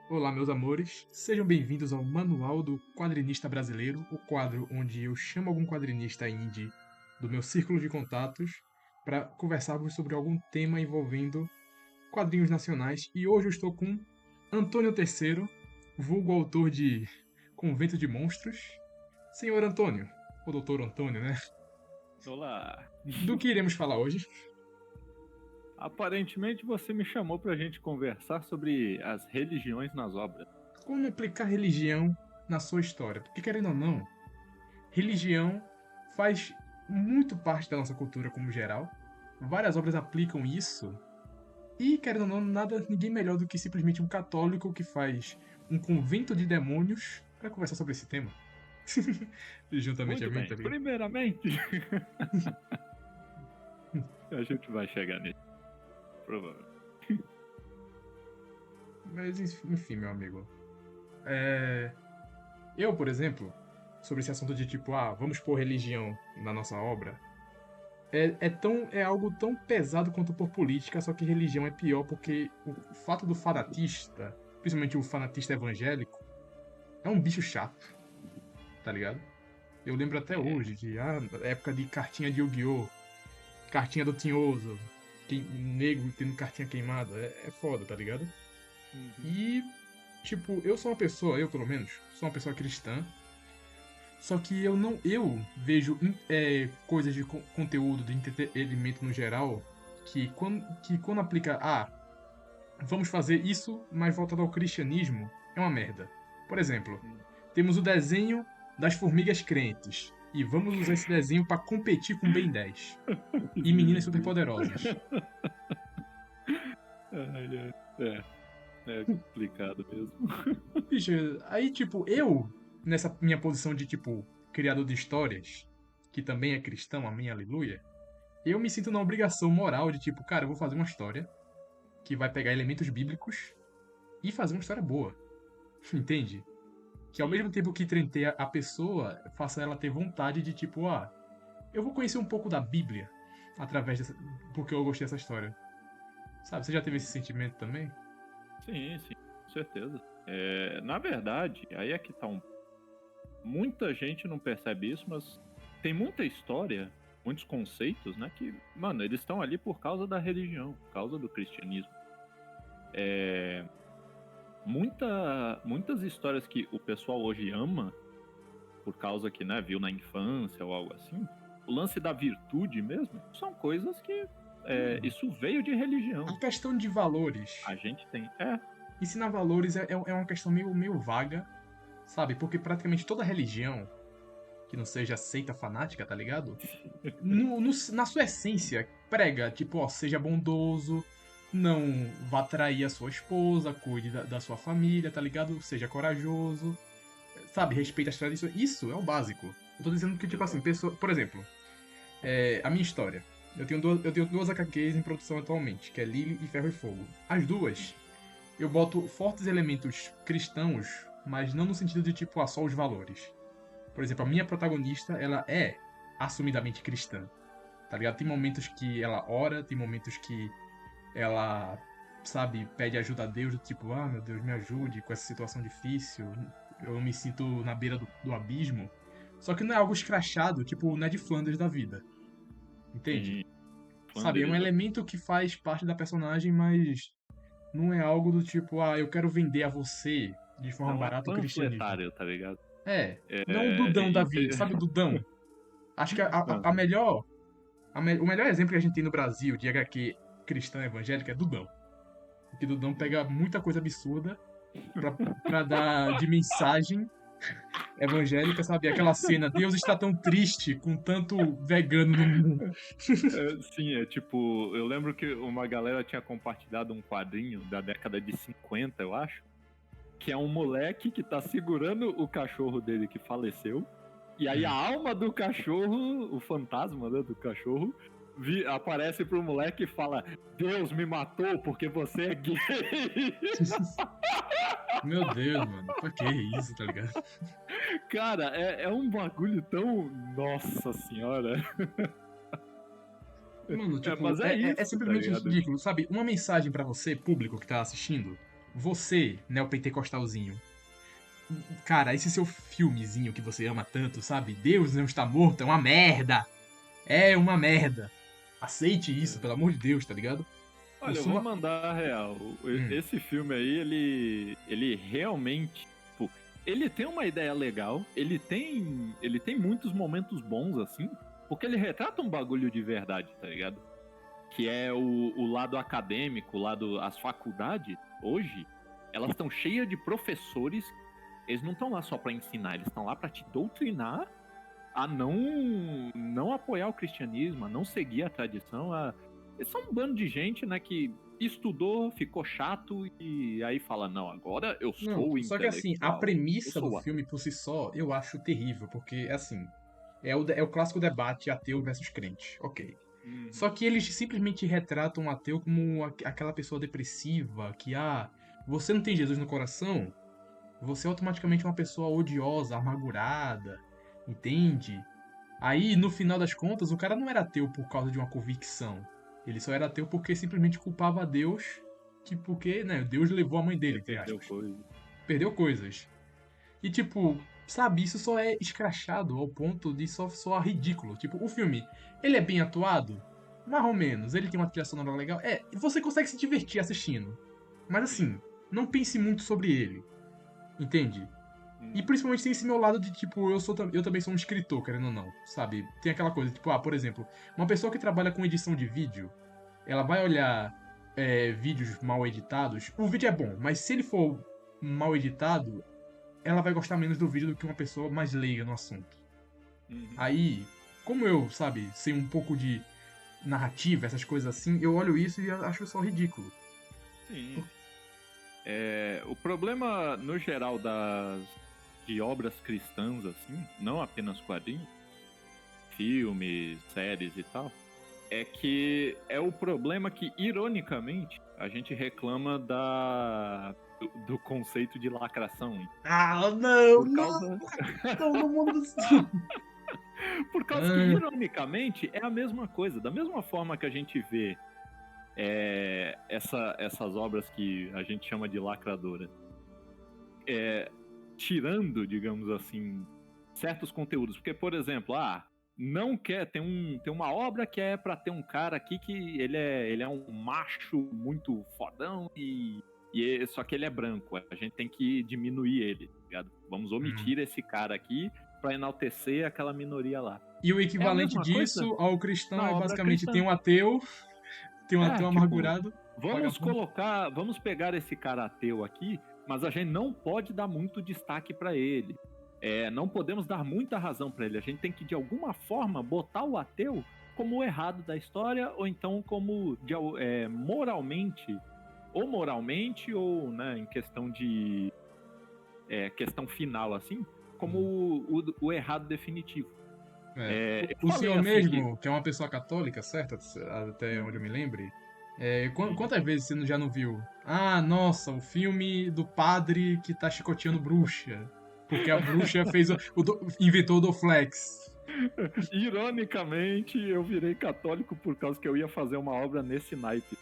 Olá, meus amores. Sejam bem-vindos ao Manual do Quadrinista Brasileiro, o quadro onde eu chamo algum quadrinista indie do meu círculo de contatos para conversarmos sobre algum tema envolvendo quadrinhos nacionais. E hoje eu estou com Antônio Terceiro, vulgo autor de Convento de Monstros. Senhor Antônio, ou Doutor Antônio, né? Olá. Do que iremos falar hoje? Aparentemente você me chamou pra gente conversar sobre as religiões nas obras. Como aplicar religião na sua história? Porque, querendo ou não, religião faz muito parte da nossa cultura como geral. Várias obras aplicam isso. E, querendo ou não, ninguém melhor do que simplesmente um católico que faz um convento de demônios para conversar sobre esse tema. Juntamente a Muito mim, bem. tá ligado? Primeiramente, a gente vai chegar nisso. Provavelmente. Mas, enfim, meu amigo. Eu, por exemplo, sobre esse assunto de tipo, vamos pôr religião na nossa obra, é algo tão pesado quanto por política, só que religião é pior porque o fato do fanatista, principalmente o fanatista evangélico, é um bicho chato, tá ligado? Eu lembro até É. hoje de época de cartinha de Yu-Gi-Oh! Cartinha do Tinhoso, nego tendo cartinha queimada, é foda, tá ligado? Uhum. E, tipo, eu pelo menos, sou uma pessoa cristã. Só que eu vejo coisas de conteúdo, de entretenimento no geral, que quando aplica, vamos fazer isso, mas voltado ao cristianismo, é uma merda. Por exemplo, temos o desenho das formigas crentes, e vamos usar esse desenho para competir com Ben 10 e meninas Sim. superpoderosas. Ai, ai. É complicado mesmo. Bicho, aí tipo, nessa minha posição de tipo, criador de histórias, que também é cristão, amém, aleluia, eu me sinto na obrigação moral de tipo, cara, eu vou fazer uma história que vai pegar elementos bíblicos e fazer uma história boa. Entende? Que ao Sim. mesmo tempo que trenteia a pessoa, faça ela ter vontade de tipo, eu vou conhecer um pouco da Bíblia através dessa, porque eu gostei dessa história. Sabe, você já teve esse sentimento também? Sim, com certeza. Na verdade, aí é que tá um. Muita gente não percebe isso, mas tem muita história, muitos conceitos, né? Que, mano, eles estão ali por causa da religião, por causa do cristianismo. Muitas histórias que o pessoal hoje ama, por causa que, né, viu na infância ou algo assim, o lance da virtude mesmo, são coisas que isso veio de religião. A questão de valores. A gente tem. Ensinar valores é uma questão meio vaga, sabe? Porque praticamente toda religião, que não seja seita fanática, tá ligado? Na sua essência, prega, tipo, seja bondoso, não vá trair a sua esposa, cuide da sua família, tá ligado? Seja corajoso, sabe? Respeite as tradições. Isso é o básico. Eu tô dizendo que, tipo assim, pessoa, por exemplo, a minha história. Eu tenho duas HQs em produção atualmente, que é Lily e Ferro e Fogo. As duas, eu boto fortes elementos cristãos, mas não no sentido de, tipo, só os valores. Por exemplo, a minha protagonista, ela é assumidamente cristã, tá ligado? Tem momentos que ela ora, tem momentos que ela, sabe, pede ajuda a Deus, do tipo, meu Deus, me ajude com essa situação difícil, eu me sinto na beira do abismo. Só que não é algo escrachado, tipo Ned Flanders da vida, entende? Sim, Sabe, é um Flanders. elemento que faz parte da personagem, mas não é algo do tipo, eu quero vender a você de forma Não é barata o cristianismo. panfletário, tá ligado? Não o Dudão da E vida, sabe o Dudão? Acho que a melhor o melhor exemplo que a gente tem no Brasil de HQ cristã evangélica é Dudão. Porque Dudão pega muita coisa absurda pra dar de mensagem evangélica, sabe? Aquela cena, Deus está tão triste com tanto vegano no mundo. Sim, é tipo, eu lembro que uma galera tinha compartilhado um quadrinho da década de 50, eu acho, que é um moleque que tá segurando o cachorro dele que faleceu, e aí a alma do cachorro, o fantasma, né, do cachorro, aparece pro moleque e fala: Deus me matou porque você é gay. Meu Deus, mano. Pra que isso, tá ligado? Cara, é um bagulho tão. Nossa senhora. Mano, tipo, Mas é é isso, tá simplesmente ligado? ridículo, sabe? Uma mensagem pra você, público que tá assistindo, Você, neopentecostalzinho, cara, esse seu filmezinho que você ama tanto, sabe? Deus não está morto, é uma merda. É uma merda. Aceite isso, pelo amor de Deus, tá ligado? Eu Olha, eu sou vou uma... mandar a real. Hum, Esse filme aí, ele realmente, tipo, ele tem uma ideia legal, ele tem muitos momentos bons assim, porque ele retrata um bagulho de verdade, tá ligado? Que é o lado acadêmico, as faculdades hoje, elas estão cheias de professores. Eles não estão lá só pra ensinar, eles estão lá pra te doutrinar a não apoiar o cristianismo, a não seguir a tradição. Eles são um bando de gente, né, que estudou, ficou chato e aí fala, não, agora eu não, sou só que assim, a intelectual, eu premissa do sou filme ateu. por si só, eu acho terrível, porque assim, é o clássico debate ateu versus crente, ok. Uhum. Só que eles simplesmente retratam o ateu como aquela pessoa depressiva, que, você não tem Jesus no coração, você é automaticamente uma pessoa odiosa, amargurada, entende? Aí, no final das contas, o cara não era ateu por causa de uma convicção. Ele só era ateu porque simplesmente culpava a Deus, que porque, né, Deus levou a mãe dele, Ele entre perdeu aspas. coisa. Perdeu coisas. E tipo, sabe, isso só é escrachado ao ponto de só soar ridículo. Tipo, o filme, ele é bem atuado? Mais ou menos. Ele tem uma trilha sonora legal? É, você consegue se divertir assistindo. Mas Sim. assim, não pense muito sobre ele. Entende? E Uhum. principalmente tem esse meu lado de, tipo, eu também sou um escritor, querendo ou não, sabe? Tem aquela coisa, tipo, por exemplo, uma pessoa que trabalha com edição de vídeo, ela vai olhar vídeos mal editados, o vídeo é bom, mas se ele for mal editado, ela vai gostar menos do vídeo do que uma pessoa mais leiga no assunto. Uhum. Aí, como eu, sabe, sei um pouco de narrativa, essas coisas assim, eu olho isso e acho só ridículo. Sim. O problema, no geral, de obras cristãs, assim, não apenas quadrinhos, filmes, séries e tal, é que é o problema que, ironicamente, a gente reclama do conceito de lacração. Ah, não, Por não, causa, não, no mundo do céu. por causa que, Ah, ironicamente, é a mesma coisa. Da mesma forma que a gente vê essas obras que a gente chama de lacradora, tirando, digamos assim, certos conteúdos. Porque, por exemplo, não quer. Tem uma obra que é pra ter um cara aqui que ele é um macho muito fodão só que ele é branco. A gente tem que diminuir ele, tá ligado? Vamos hum. omitir esse cara aqui pra enaltecer aquela minoria lá. E o É a equivalente mesma coisa disso ao cristão na é obra basicamente cristã. tem um ateu Tipo, amargurado, vagabundo. vamos pegar esse cara ateu aqui, mas a gente não pode dar muito destaque pra ele. Não podemos dar muita razão pra ele. A gente tem que, de alguma forma, botar o ateu como o errado da história, ou então como moralmente, ou né, em questão de questão final, assim, como Hum. o errado definitivo. É. Eu O falei senhor assim que. mesmo, que é uma pessoa católica, certo? Até onde eu me lembre. Sim. Quantas vezes você já não viu? Ah, nossa, o filme do padre que tá chicoteando bruxa. Porque a bruxa inventou o Doflex. Ironicamente, eu virei católico por causa que eu ia fazer uma obra nesse naipe.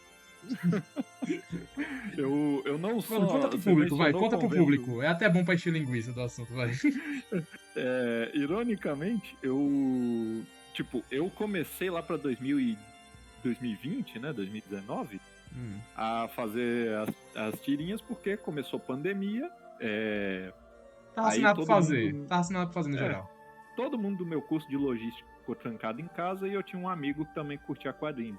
Eu não Mano, conta só. pro Você público, vai. mencionou o Conta pro convento. público. É até bom pra encher linguiça do assunto, vai. Ironicamente, Tipo, eu comecei lá pra 2020, né? 2019, Hum. a fazer as tirinhas porque começou pandemia. Tava sem Aí nada pra todo fazer. mundo. Tava sem nada pra fazer no É, geral. todo mundo do meu curso de logística ficou trancado em casa e eu tinha um amigo que também curtia quadrinhos.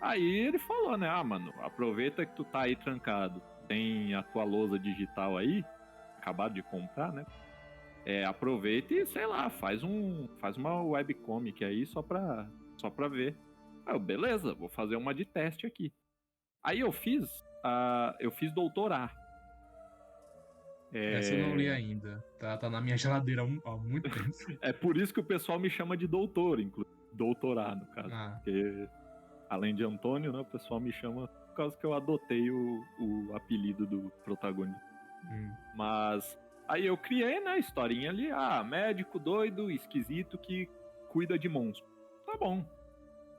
Aí ele falou, né? Mano, aproveita que tu tá aí trancado. Tem a tua lousa digital aí, acabado de comprar, né? Aproveita e, sei lá, faz uma webcomic aí só pra ver. Aí eu, beleza, vou fazer uma de teste aqui. Aí eu fiz doutorar. Essa eu não li É, ainda. Tá na minha geladeira há muito tempo. é por isso que o pessoal me chama de doutor, inclusive. Doutorar, no caso. Ah, Porque, além de Antônio, né, o pessoal me chama por causa que eu adotei o apelido do protagonista. hum. Mas aí eu criei, né, a historinha ali. Médico doido, esquisito que cuida de monstro. Tá bom.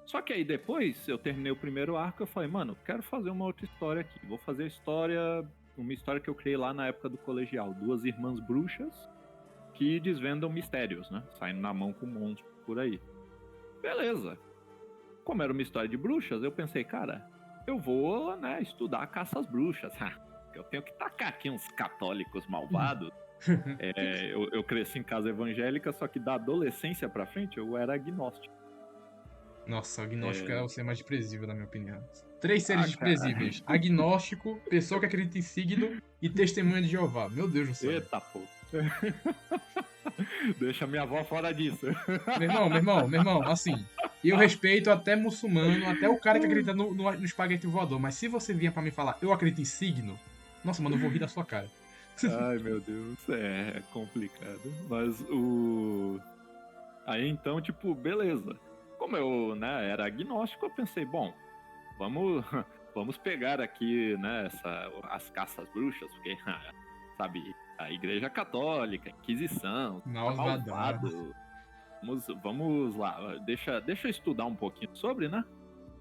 Só que aí depois eu terminei o primeiro arco, eu falei, mano, quero fazer uma outra história aqui. Vou fazer a história uma história que eu criei lá na época do colegial. 2 irmãs bruxas que desvendam mistérios, né? Saindo na mão com monstros por aí. Beleza. Como era uma história de bruxas, eu pensei, cara, eu vou, né, estudar a caça às bruxas. Eu tenho que tacar aqui uns católicos malvados. Eu cresci em casa evangélica, só que da adolescência pra frente eu era agnóstico. Nossa, agnóstico é o ser mais desprezível, na minha opinião. 3 seres Cara. desprezíveis: agnóstico, pessoa que acredita em signo e testemunha de Jeová. Meu Deus do céu. Eita, pô. Deixa minha avó fora disso. Meu irmão, assim, eu respeito até muçulmano, até o cara que acredita no espaguete voador, mas se você vier pra me falar, eu acredito em signo, nossa, mano, eu vou rir da sua cara. Ai, meu Deus, é complicado. Mas Aí então, tipo, beleza. Como eu, né, era agnóstico, eu pensei, bom, vamos pegar aqui, né, as caças bruxas, porque, sabe, a Igreja Católica, a Inquisição, tá malvado. Vamos lá, deixa eu estudar um pouquinho sobre, né?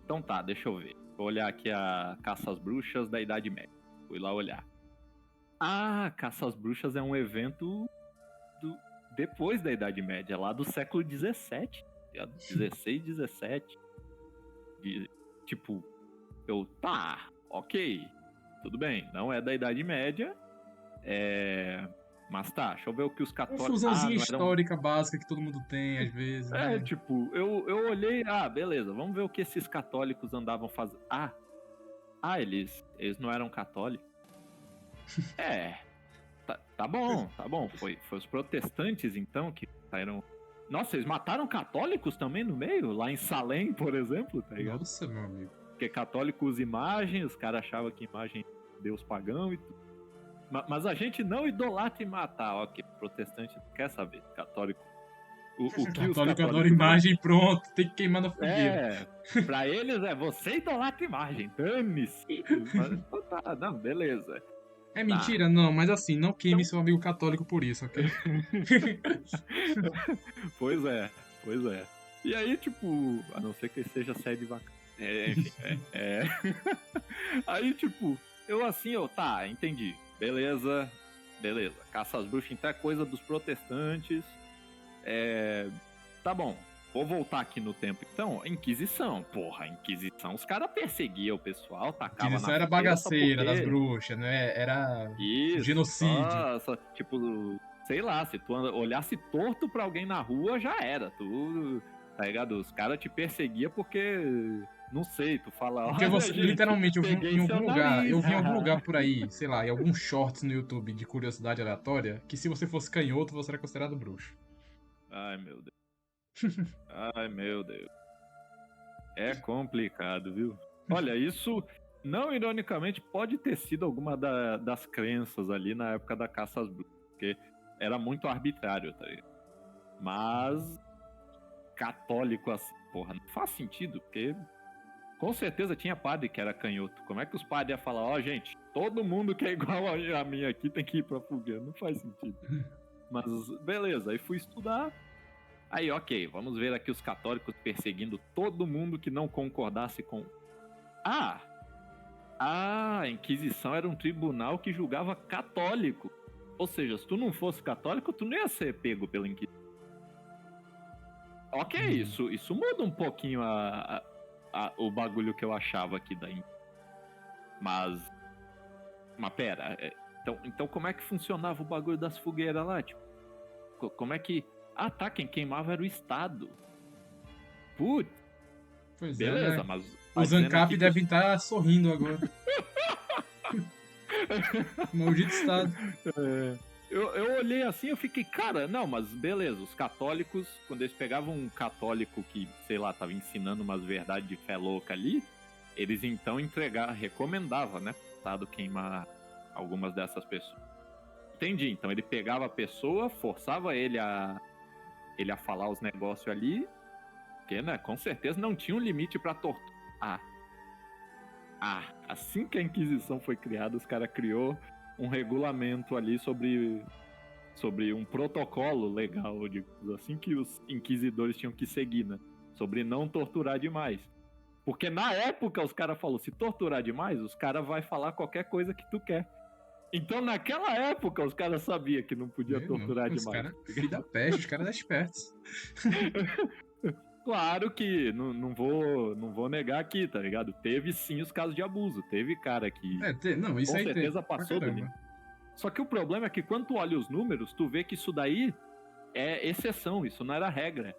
Então tá, deixa eu ver. Vou olhar aqui a Caça às Bruxas da Idade Média. Fui lá olhar. Caça às Bruxas é um evento depois da Idade Média, lá do século XVII. 16, 17. Tipo, ok, tudo bem, não é da Idade Média, mas tá, deixa eu ver o que os católicos... Confusãozinha histórica básica que todo mundo tem, às vezes, né? Tipo, eu olhei, beleza, vamos ver o que esses católicos andavam fazendo. Eles não eram católicos. Tá bom, foi os protestantes, então, que saíram... Nossa, eles mataram católicos também no meio? Lá em Salem, por exemplo, tá ligado? Nossa, meu amigo. Porque católico usa imagem, os caras achavam que imagem é Deus pagão e tudo. Mas a gente não idolatra e matar, ok. Protestante não quer saber. Católico. O que os católicos adora imagem, pronto, tem que queimar na fogueira. Pra eles você idolatra imagem, dane-se. Não, beleza. É mentira? Não, mas assim, não queime seu amigo católico por isso, ok? Pois é. E aí, tipo, a não ser que ele seja sério de vaca. Aí, tipo, entendi. Beleza. Caça às bruxas, então é coisa dos protestantes. Tá bom. Vou voltar aqui no tempo, então. Inquisição. Porra, Inquisição. Os caras perseguiam o pessoal, tacavam na Inquisição era bagaceira das bruxas, né? Era genocídio. Nossa, tipo, sei lá, se tu olhasse torto pra alguém na rua, já era. Tu, tá ligado? Os caras te perseguiam porque, não sei, tu fala... Porque você, gente, literalmente, eu vi em algum lugar por aí, sei lá, em alguns shorts no YouTube de curiosidade aleatória, que se você fosse canhoto, você era considerado bruxo. Ai, meu Deus. Ai, meu Deus. É complicado, viu? Olha, isso, não ironicamente, pode ter sido alguma das crenças ali na época da caça às bruxas, porque era muito arbitrário, tá ligado? Mas católico assim, porra, não faz sentido, porque com certeza tinha padre que era canhoto. Como é que os padres iam falar, gente, todo mundo que é igual a mim aqui tem que ir pra fogueira? Não faz sentido. Mas beleza, aí fui estudar. Aí, ok, vamos ver aqui os católicos perseguindo todo mundo que não concordasse com... a Inquisição era um tribunal que julgava católico. Ou seja, se tu não fosse católico, tu não ia ser pego pela Inquisição. Ok, isso muda um pouquinho o bagulho que eu achava aqui da Inquisição. Mas pera, então como é que funcionava o bagulho das fogueiras lá? Tipo, como é que... quem queimava era o Estado. Putz. Pois beleza, né? mas... Os ANCAP devem estar sorrindo agora. Maldito Estado. Eu olhei assim, eu fiquei, cara, não, mas beleza, os católicos, quando eles pegavam um católico que, sei lá, tava ensinando umas verdades de fé louca ali, eles então recomendavam, né, o Estado queimar algumas dessas pessoas. Entendi, então ele pegava a pessoa, forçava ele a falar os negócios ali, porque, né, com certeza não tinha um limite pra tortura. Assim que a Inquisição foi criada, os caras criou um regulamento ali sobre um protocolo legal, digamos assim, que os inquisidores tinham que seguir, né, sobre não torturar demais. Porque na época os caras falaram, se torturar demais, os caras vão falar qualquer coisa que tu quer. Então, naquela época, os caras sabiam que não podia torturar Os demais. caras, filho da peste, os caras eram espertos. Claro que não vou negar aqui, tá ligado? Teve sim os casos de abuso. Teve cara que Não, isso com aí tem. certeza Pra passou do caramba. limite. Só que o problema é que quando tu olha os números, tu vê que isso daí é exceção, isso não era regra.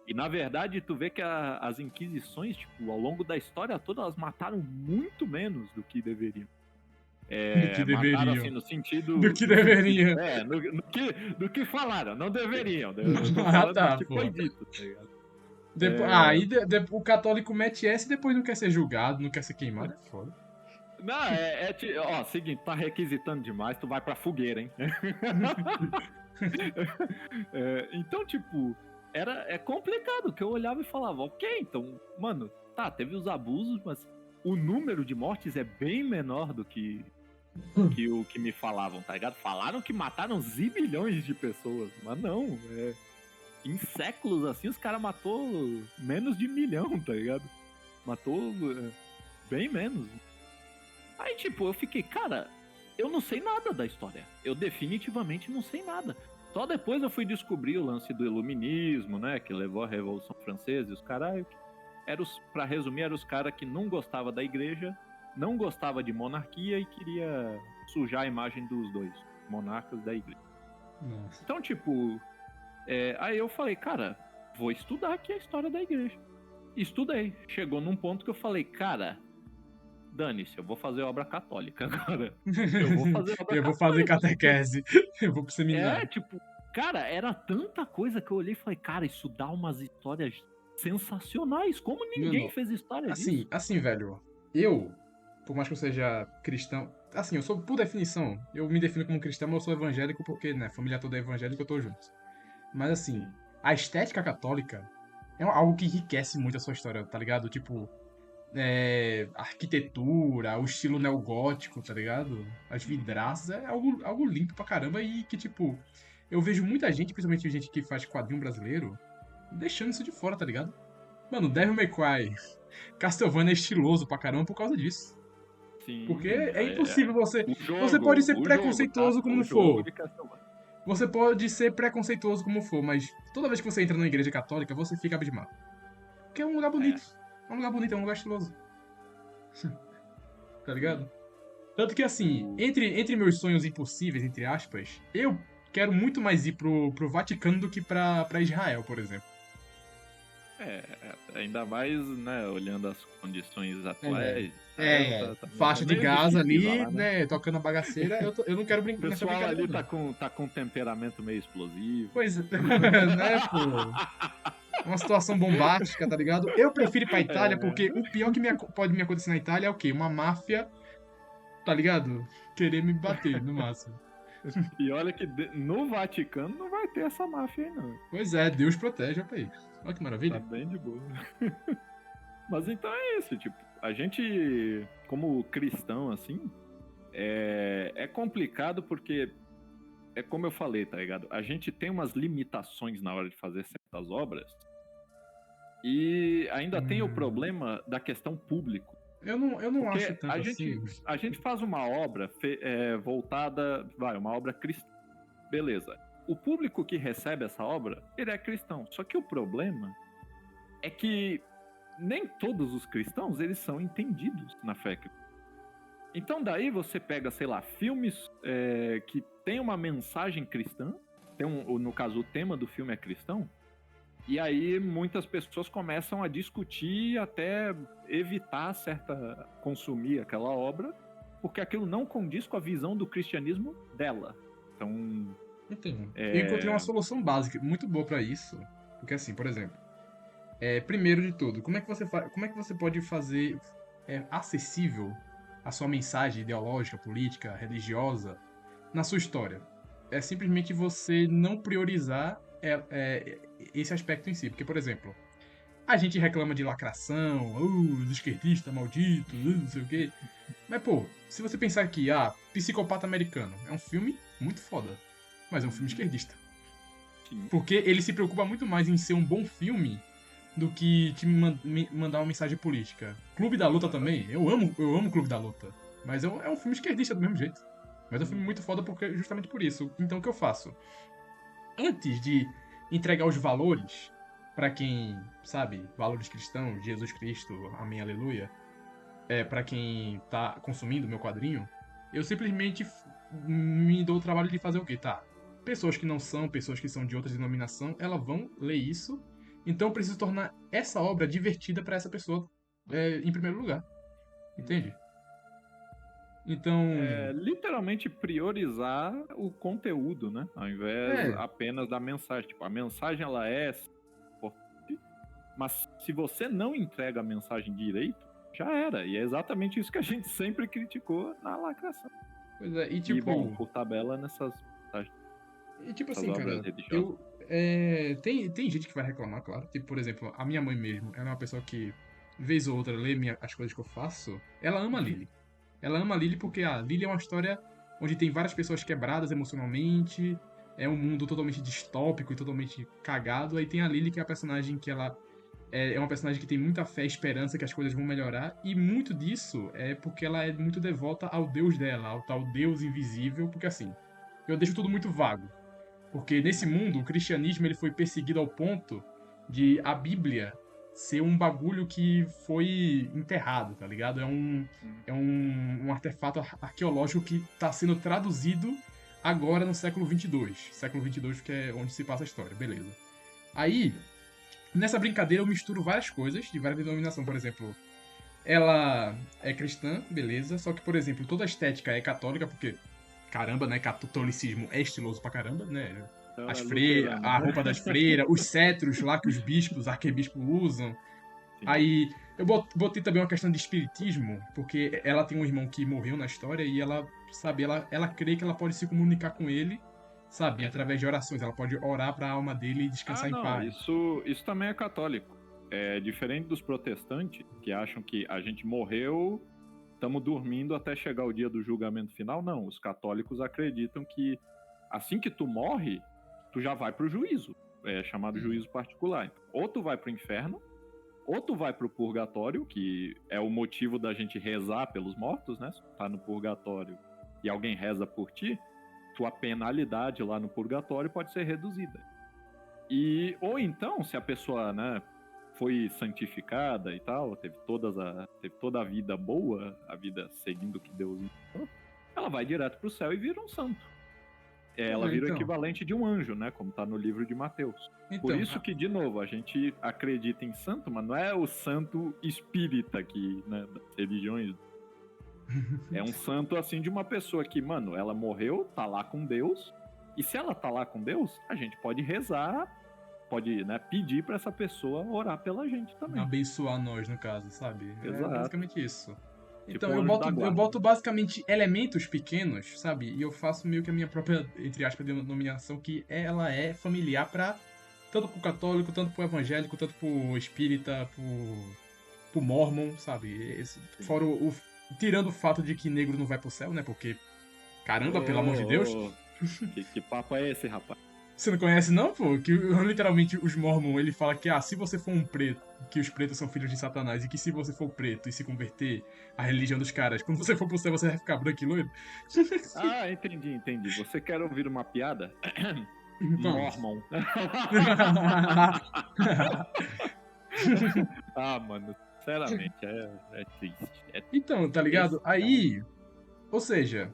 E na verdade, tu vê que as inquisições, tipo, ao longo da história toda, elas mataram muito menos do que deveriam. Do que Mataram deveriam. assim no sentido. Do que no sentido- deveriam. do que falaram, não deveriam. Eu tô Ah, falando tá, do que pô. foi dito, tá ligado? Aí o católico mete essa e depois não quer ser julgado, não quer ser queimado. É foda. Não, ó, seguinte, tá requisitando demais, tu vai pra fogueira, hein? Então, tipo, é complicado, que eu olhava e falava, ok, então, mano, tá, teve os abusos, mas o número de mortes é bem menor do que o que me falavam, tá ligado? Falaram que mataram zibilhões de pessoas, mas não, em séculos assim, os caras matou menos de 1 milhão, tá ligado? Matou bem menos. Aí, tipo, eu fiquei, cara, eu não sei nada da história. Eu definitivamente não sei nada. Só depois eu fui descobrir o lance do iluminismo, né? Que levou à Revolução Francesa e os caras... Pra resumir, eram os caras que não gostavam da igreja, não gostava de monarquia e queria sujar a imagem dos dois monarcas da igreja. Nossa. Então, tipo... aí eu falei, cara, vou estudar aqui a história da igreja. Estudei. Chegou num ponto que eu falei, cara... Dane-se, eu vou fazer obra católica agora. Eu vou fazer obra Eu vou fazer catequese. Eu vou pro seminário. tipo, cara, era tanta coisa que eu olhei e falei, cara, isso dá umas histórias sensacionais. Como ninguém Mano, fez história disso? assim, velho. Eu, por mais que eu seja cristão. Assim, eu sou, por definição, eu me defino como cristão, mas eu sou evangélico porque, né, a família toda é evangélica, eu tô junto. Mas assim, a estética católica é algo que enriquece muito a sua história, tá ligado? Tipo, arquitetura, o estilo neogótico, tá ligado? As vidraças, é algo lindo pra caramba e que, tipo, eu vejo muita gente, principalmente gente que faz quadrinho brasileiro, deixando isso de fora, tá ligado? Mano, Devil May Cry, Castlevania é estiloso pra caramba por causa disso. Porque Sim, é impossível você. o Você pode jogo, ser tá? preconceituoso como O jogo for. de Castlevania. Você pode ser preconceituoso como for, mas toda vez que você entra numa igreja católica, você fica abismado. Porque é um lugar bonito. É um lugar bonito, é um lugar estiloso. Tá ligado? Tanto que, assim, entre meus sonhos impossíveis, entre aspas, eu quero muito mais ir pro Vaticano do que pra Israel, por exemplo. Ainda mais, né, olhando as condições atuais. Tá Faixa de meio Gaza difícil ali, lá, né, tocando a bagaceira, eu não quero O brincar nessa pessoal ali brincadeira, não. tá com um temperamento meio explosivo. Pois é, né, pô? Uma situação bombástica, tá ligado? Eu prefiro ir pra Itália porque o pior que pode me acontecer na Itália é o quê? Uma máfia, tá ligado? Querer me bater, no máximo. E olha que no Vaticano não vai ter essa máfia aí, não. Pois é, Deus protege o país. Olha que Tá maravilha. bem de boa. Mas então é isso, tipo, a gente, como cristão, assim, é complicado porque, é como eu falei, tá ligado? A gente tem umas limitações na hora de fazer certas obras e ainda tem o problema da questão público. Eu não acho Porque tanto assim. a gente faz uma obra voltada, uma obra cristã. Beleza. O público que recebe essa obra, ele é cristão. Só que o problema é que nem todos os cristãos, eles são entendidos na fé cristã. Então daí você pega, sei lá, filmes que tem uma mensagem cristã, no caso o tema do filme é cristão, e aí muitas pessoas começam a discutir até evitar consumir aquela obra, porque aquilo não condiz com a visão do cristianismo dela. Então... Entendo. Eu encontrei uma solução básica, muito boa pra isso. Porque assim, por exemplo, primeiro de tudo, como é que você pode fazer acessível a sua mensagem ideológica, política, religiosa na sua história? É simplesmente você não priorizar esse aspecto em si. Porque, por exemplo, a gente reclama de lacração, os esquerdistas malditos, não sei o quê. Mas, pô, se você pensar que, Psicopata Americano é um filme muito foda, mas é um filme esquerdista. Sim. Porque ele se preocupa muito mais em ser um bom filme do que me mandar uma mensagem política. Clube da Luta também, eu amo Clube da Luta. Mas é um filme esquerdista do mesmo jeito. Mas é um filme muito foda porque, justamente por isso. Então o que eu faço? Antes de entregar os valores pra quem, sabe, valores cristãos, Jesus Cristo, amém, aleluia, para quem tá consumindo meu quadrinho, eu simplesmente me dou o trabalho de fazer o quê? Tá. Pessoas que não são, pessoas que são de outra denominação, elas vão ler isso. Então eu preciso tornar essa obra divertida pra essa pessoa, em primeiro lugar. Entende? Então. É literalmente priorizar o conteúdo, né? Ao invés É. apenas da mensagem. Tipo, a mensagem ela é importante, mas se você não entrega a mensagem direito, já era. E é exatamente isso que a gente sempre criticou na lacração. Pois é, e E, bom, tipo. por tabela nessas E tipo essas assim, obras cara, religiosas. eu. Tem gente que vai reclamar, claro. Tipo, por exemplo, a minha mãe mesmo, ela é uma pessoa que, vez ou outra, lê as coisas que eu faço. Ela ama a Lily. Ela ama a Lily porque a Lily é uma história onde tem várias pessoas quebradas emocionalmente. É um mundo totalmente distópico e totalmente cagado. Aí tem a Lily, que é a personagem que ela. É uma personagem que tem muita fé e esperança que as coisas vão melhorar. E muito disso é porque ela é muito devota ao Deus dela, ao tal Deus invisível. Porque assim, eu deixo tudo muito vago. Porque nesse mundo, o cristianismo ele foi perseguido ao ponto de a Bíblia ser um bagulho que foi enterrado, tá ligado? É um artefato arqueológico que está sendo traduzido agora no século 22. Século 22 que é onde se passa a história, beleza. Aí, nessa brincadeira eu misturo várias coisas de várias denominações. Por exemplo, ela é cristã, beleza, só que, por exemplo, toda a estética é católica, porque caramba, né? Catolicismo é estiloso pra caramba, né? Então é luterana. A roupa das freiras, os cetros lá que os bispos, arquebispos usam. Sim. Aí eu botei também uma questão de espiritismo, porque ela tem um irmão que morreu na história e ela, sabe, ela crê que ela pode se comunicar com ele, sabe, através de orações. Ela pode orar pra alma dele e Ah, descansar em não, paz. isso também é católico. É diferente dos protestantes, que acham que a gente morreu, estamos dormindo até chegar o dia do julgamento final. Não, os católicos acreditam que assim que tu morre, tu já vai pro juízo. É chamado juízo particular. Então, ou tu vai pro inferno, ou tu vai pro purgatório, que é o motivo da gente rezar pelos mortos, né? Se tu tá no purgatório e alguém reza por ti, tua penalidade lá no purgatório pode ser reduzida. Ou então, se a pessoa, né, foi santificada e tal, teve toda a vida boa, a vida seguindo o que Deus ensinou, ela vai direto pro céu e vira um santo. Ela vira o Então, equivalente de um anjo, né, como tá no livro de Mateus. Por então, isso que, de novo, a gente acredita em santo, mas não é o santo espírita que, né, das religiões. É um santo, assim, de uma pessoa que, mano, ela morreu, tá lá com Deus, e se ela tá lá com Deus, a gente pode rezar, pode, né, pedir pra essa pessoa orar pela gente também. abençoar nós, no caso, sabe? É Exato. basicamente isso. Tipo Então, o anjo da eu guarda. boto basicamente elementos pequenos, sabe? E eu faço meio que a minha própria, entre aspas, denominação, que ela é familiar pra tanto pro católico, tanto pro evangélico, tanto pro espírita, pro mormon, sabe? Fora tirando o fato de que negro não vai pro céu, né? Porque, caramba, pelo amor de Deus. Que papo é esse, rapaz? Você não conhece não, pô? Que literalmente os mormon, ele fala que, se você for um preto, que os pretos são filhos de Satanás, e que se você for preto e se converter à religião dos caras, quando você for pro céu você vai ficar branco e loiro? Ah, entendi. Você quer ouvir uma piada? Então. Mormon. Ah, mano, sinceramente, é triste. Então, tá Esse ligado? é um. Aí, ou seja,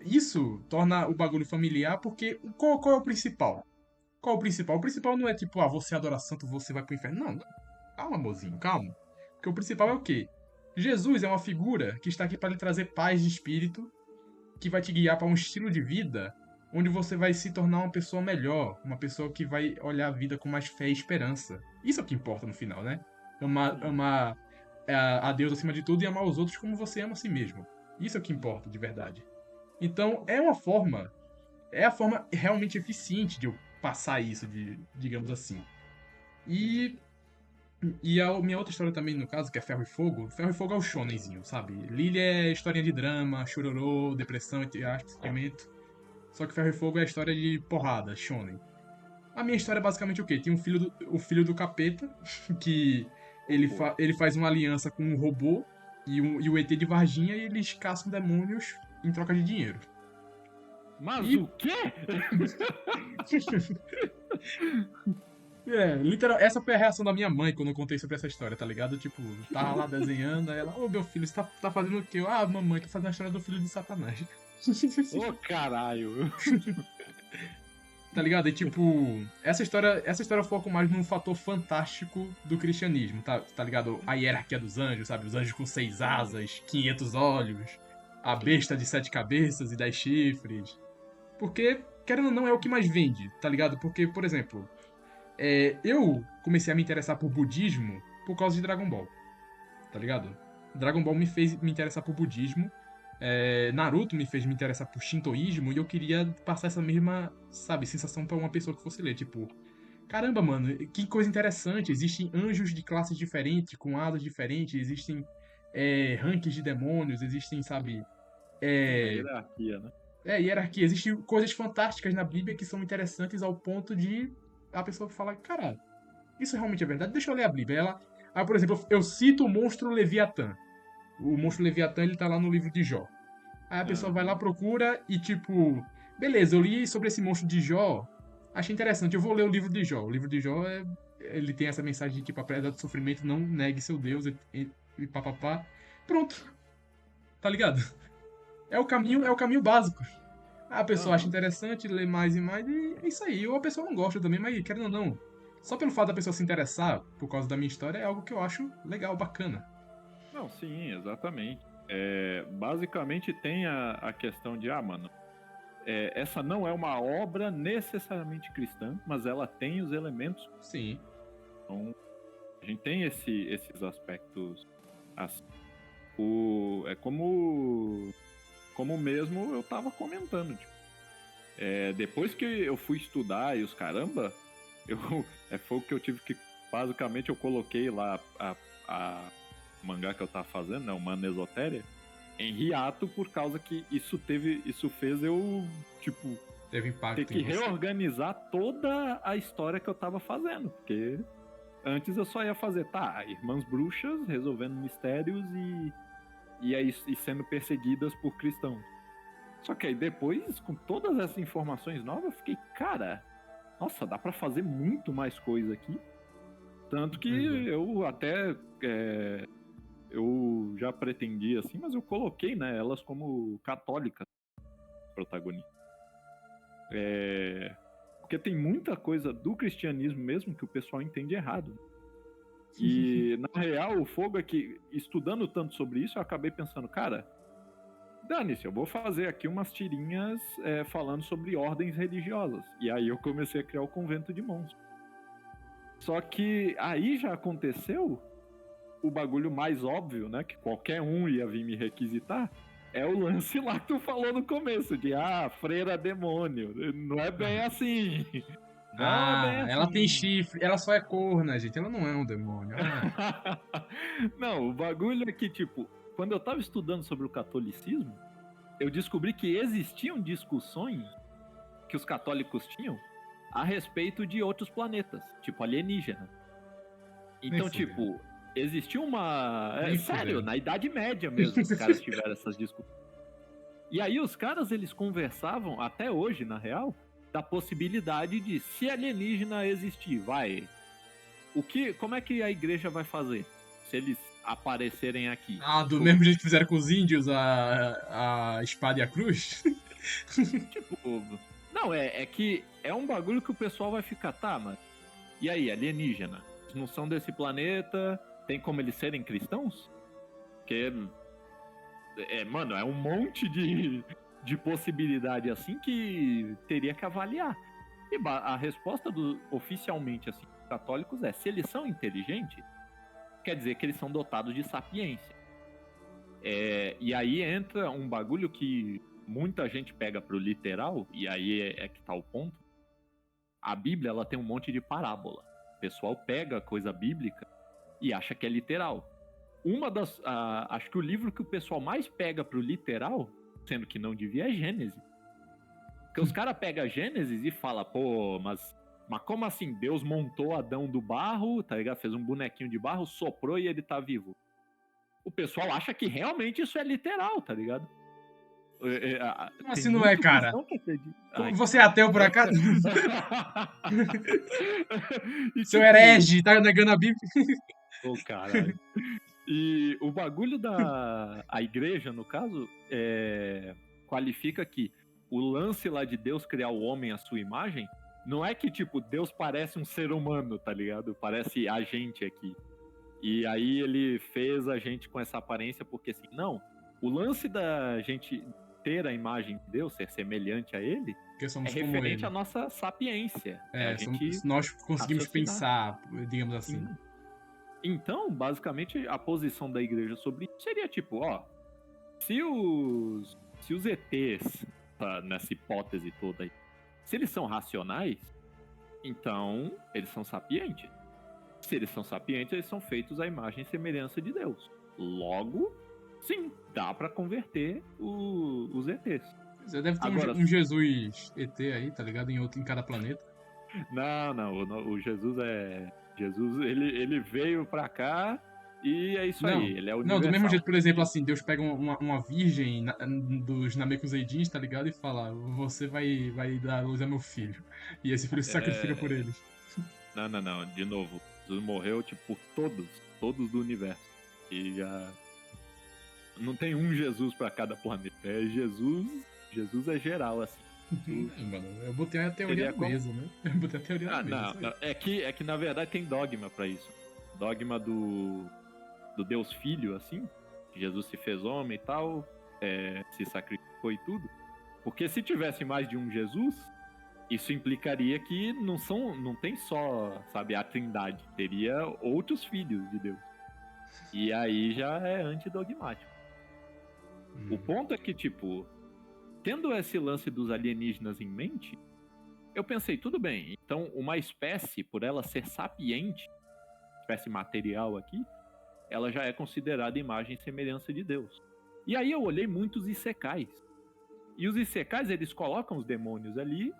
isso torna o bagulho familiar porque qual é o principal? Qual é o principal? O principal não é tipo, você adora santo, você vai pro inferno. Não, não. Calma, mozinho, calma. Porque o principal é o quê? Jesus é uma figura que está aqui para lhe trazer paz de espírito, que vai te guiar para um estilo de vida onde você vai se tornar uma pessoa melhor, uma pessoa que vai olhar a vida com mais fé e esperança. Isso é o que importa no final, né? Amar a Deus acima de tudo e amar os outros como você ama a si mesmo. Isso é o que importa de verdade. Então, é a forma realmente eficiente de eu passar isso, digamos assim. E a minha outra história também, no caso, que é Ferro e Fogo. Ferro e Fogo é o shonenzinho, sabe? Lily é historinha de drama, chororô, depressão, entre aspas, sofrimento. Só que Ferro e Fogo é a história de porrada, shonen. A minha história é basicamente o quê? Tem o filho do capeta, que ele faz uma aliança com um robô e o ET de Varginha e eles caçam demônios em troca de dinheiro. Mas E- o quê? literal, essa foi a reação da minha mãe quando eu contei sobre essa história, tá ligado? Tipo, tava lá desenhando, aí ela, ô meu filho, você tá fazendo o quê? Eu, ah, mamãe, tô fazendo a história do filho de Satanás. Ô, caralho. Tá ligado? E tipo, essa história foca mais num fator fantástico do cristianismo, tá ligado? A hierarquia dos anjos, sabe? Os anjos com 6 asas, 500 olhos, a besta de 7 cabeças e 10 chifres. Porque, querendo ou não, é o que mais vende, tá ligado? Porque, por exemplo, eu comecei a me interessar por budismo por causa de Dragon Ball, tá ligado? Dragon Ball me fez me interessar por budismo, Naruto me fez me interessar por shintoísmo e eu queria passar essa mesma, sabe, sensação pra uma pessoa que fosse ler, tipo, caramba, mano, que coisa interessante, existem anjos de classes diferentes, com asas diferentes, existem rankings de demônios, existem, sabe, Sim, a é, hierarquia, né? hierarquia, existem coisas fantásticas na Bíblia que são interessantes ao ponto de a pessoa falar, cara, isso realmente é verdade, deixa eu ler a Bíblia. Por exemplo, eu cito o monstro Leviatã. O monstro Leviatã, ele tá lá no livro de Jó. Aí a pessoa vai lá, Aham. procura e tipo, beleza, eu li sobre esse monstro de Jó, achei interessante, eu vou ler o livro de Jó. O livro de Jó ele tem essa mensagem de tipo, apesar do sofrimento, não negue seu Deus e papapá. Pronto, tá ligado? É o caminho básico. A pessoa acha Aham. interessante, lê mais e mais, e é isso aí. Ou a pessoa não gosta também, mas querendo ou não, só pelo fato da pessoa se interessar por causa da minha história é algo que eu acho legal, bacana. Não, sim, exatamente. Basicamente tem a questão de, mano, essa não é uma obra necessariamente cristã, mas ela tem os elementos. Sim. Então, a gente tem esses aspectos assim. É como mesmo eu tava comentando. Tipo, depois que eu fui estudar e os caramba, eu, foi o que eu tive que. Basicamente, eu coloquei lá a mangá que eu tava fazendo, né? O Mano Esotéria, em hiato por causa que isso fez eu, tipo, Teve ter impacto em que você. reorganizar toda a história que eu tava fazendo, porque antes eu só ia fazer, irmãs bruxas resolvendo mistérios e sendo perseguidas por cristãos. Só que aí depois, com todas essas informações novas, eu fiquei, cara, nossa, dá pra fazer muito mais coisa aqui. Tanto que Uhum. eu até eu já pretendi assim, mas eu coloquei, né, elas como católicas protagonistas. Porque tem muita coisa do cristianismo mesmo que o pessoal entende errado. E, na real, o fogo é que, estudando tanto sobre isso, eu acabei pensando, cara, dane-se, eu vou fazer aqui umas tirinhas falando sobre ordens religiosas. E aí eu comecei a criar o Convento de Monstros. Só que aí já aconteceu o bagulho mais óbvio, né? Que qualquer um ia vir me requisitar. É o lance lá que tu falou no começo, de freira demônio. Não é bem assim. Não é bem Ela tem assim. chifre, ela só é corna, gente. Ela não é um demônio. Não, o bagulho é que, tipo, quando eu tava estudando sobre o catolicismo, eu descobri que existiam discussões que os católicos tinham a respeito de outros planetas, tipo alienígena. Nem Então, fudendo. tipo, existia uma. Nem Sério, fudendo. na Idade Média mesmo, os caras tiveram essas discussões. E aí os caras, eles conversavam, até hoje, na real, da possibilidade de, se alienígena existir, como é que a igreja vai fazer se eles aparecerem aqui? Do mesmo jeito que fizeram com os índios a espada e a cruz? Tipo, não, é que é um bagulho que o pessoal vai ficar, mas e aí, alienígena? Eles não são desse planeta, tem como eles serem cristãos? Porque, mano, é um monte de possibilidade assim que teria que avaliar. E a resposta oficialmente, assim, católicos é, se eles são inteligentes, quer dizer que eles são dotados de sapiência. E aí entra um bagulho que muita gente pega pro literal, e aí é que tá o ponto. A Bíblia, ela tem um monte de parábola. O pessoal pega coisa bíblica e acha que é literal. Acho que o livro que o pessoal mais pega pro literal, sendo que não devia, é Gênesis. Porque os caras pegam Gênesis e falam, pô, mas como assim? Deus montou Adão do barro, tá ligado? Fez um bonequinho de barro, soprou e ele tá vivo. O pessoal acha que realmente isso é literal, tá ligado? Como Tem assim não é, muito cara? cristão que acredita. Ai, Você é ateu por acaso? E Seu tipo, herege, tá negando a Bíblia? ô caralho. E o bagulho da a igreja, no caso, qualifica que o lance lá de Deus criar o homem à sua imagem, não é que, tipo, Deus parece um ser humano, tá ligado? Parece a gente aqui. E aí ele fez a gente com essa aparência, porque assim, não. O lance da gente ter a imagem de Deus, ser semelhante a ele, Porque é somos como referente à ele. nossa sapiência. É a É, gente nós conseguimos raciocinar. pensar, digamos assim. Sim. Então, basicamente, a posição da igreja sobre isso seria tipo, ó, se os ETs, tá, nessa hipótese toda aí, se eles são racionais, então eles são sapientes. Se eles são sapientes, eles são feitos à imagem e semelhança de Deus. Logo, sim, dá pra converter os ETs. Você deve ter Agora, um Jesus ET aí, tá ligado? Em cada planeta. não, o Jesus é. Jesus, ele veio pra cá e é isso Não, aí, ele é não, do mesmo universal. jeito, por exemplo, assim, Deus pega uma virgem dos Namekuseidins, tá ligado? E fala, você vai dar luz a meu filho. E esse filho se sacrifica por É, eles. não, de novo, Jesus morreu, tipo, por todos do universo. E já. Não tem um Jesus pra cada planeta. É Jesus é geral, assim. Mano, eu botei a teoria Seria na como. mesa, né? Eu botei a teoria na Ah, mesa, não, só não. isso. É que na verdade tem dogma pra isso. Dogma do Deus Filho, assim. Que Jesus se fez homem e tal, se sacrificou e tudo. Porque se tivesse mais de um Jesus, isso implicaria que não tem só, sabe, a Trindade. Teria outros filhos de Deus. E aí já é antidogmático. O ponto é que, tipo, tendo esse lance dos alienígenas em mente, eu pensei, tudo bem, então uma espécie, por ela ser sapiente, espécie material aqui, ela já é considerada imagem e semelhança de Deus. E aí eu olhei muitos isekais. E os isekais, eles colocam os demônios ali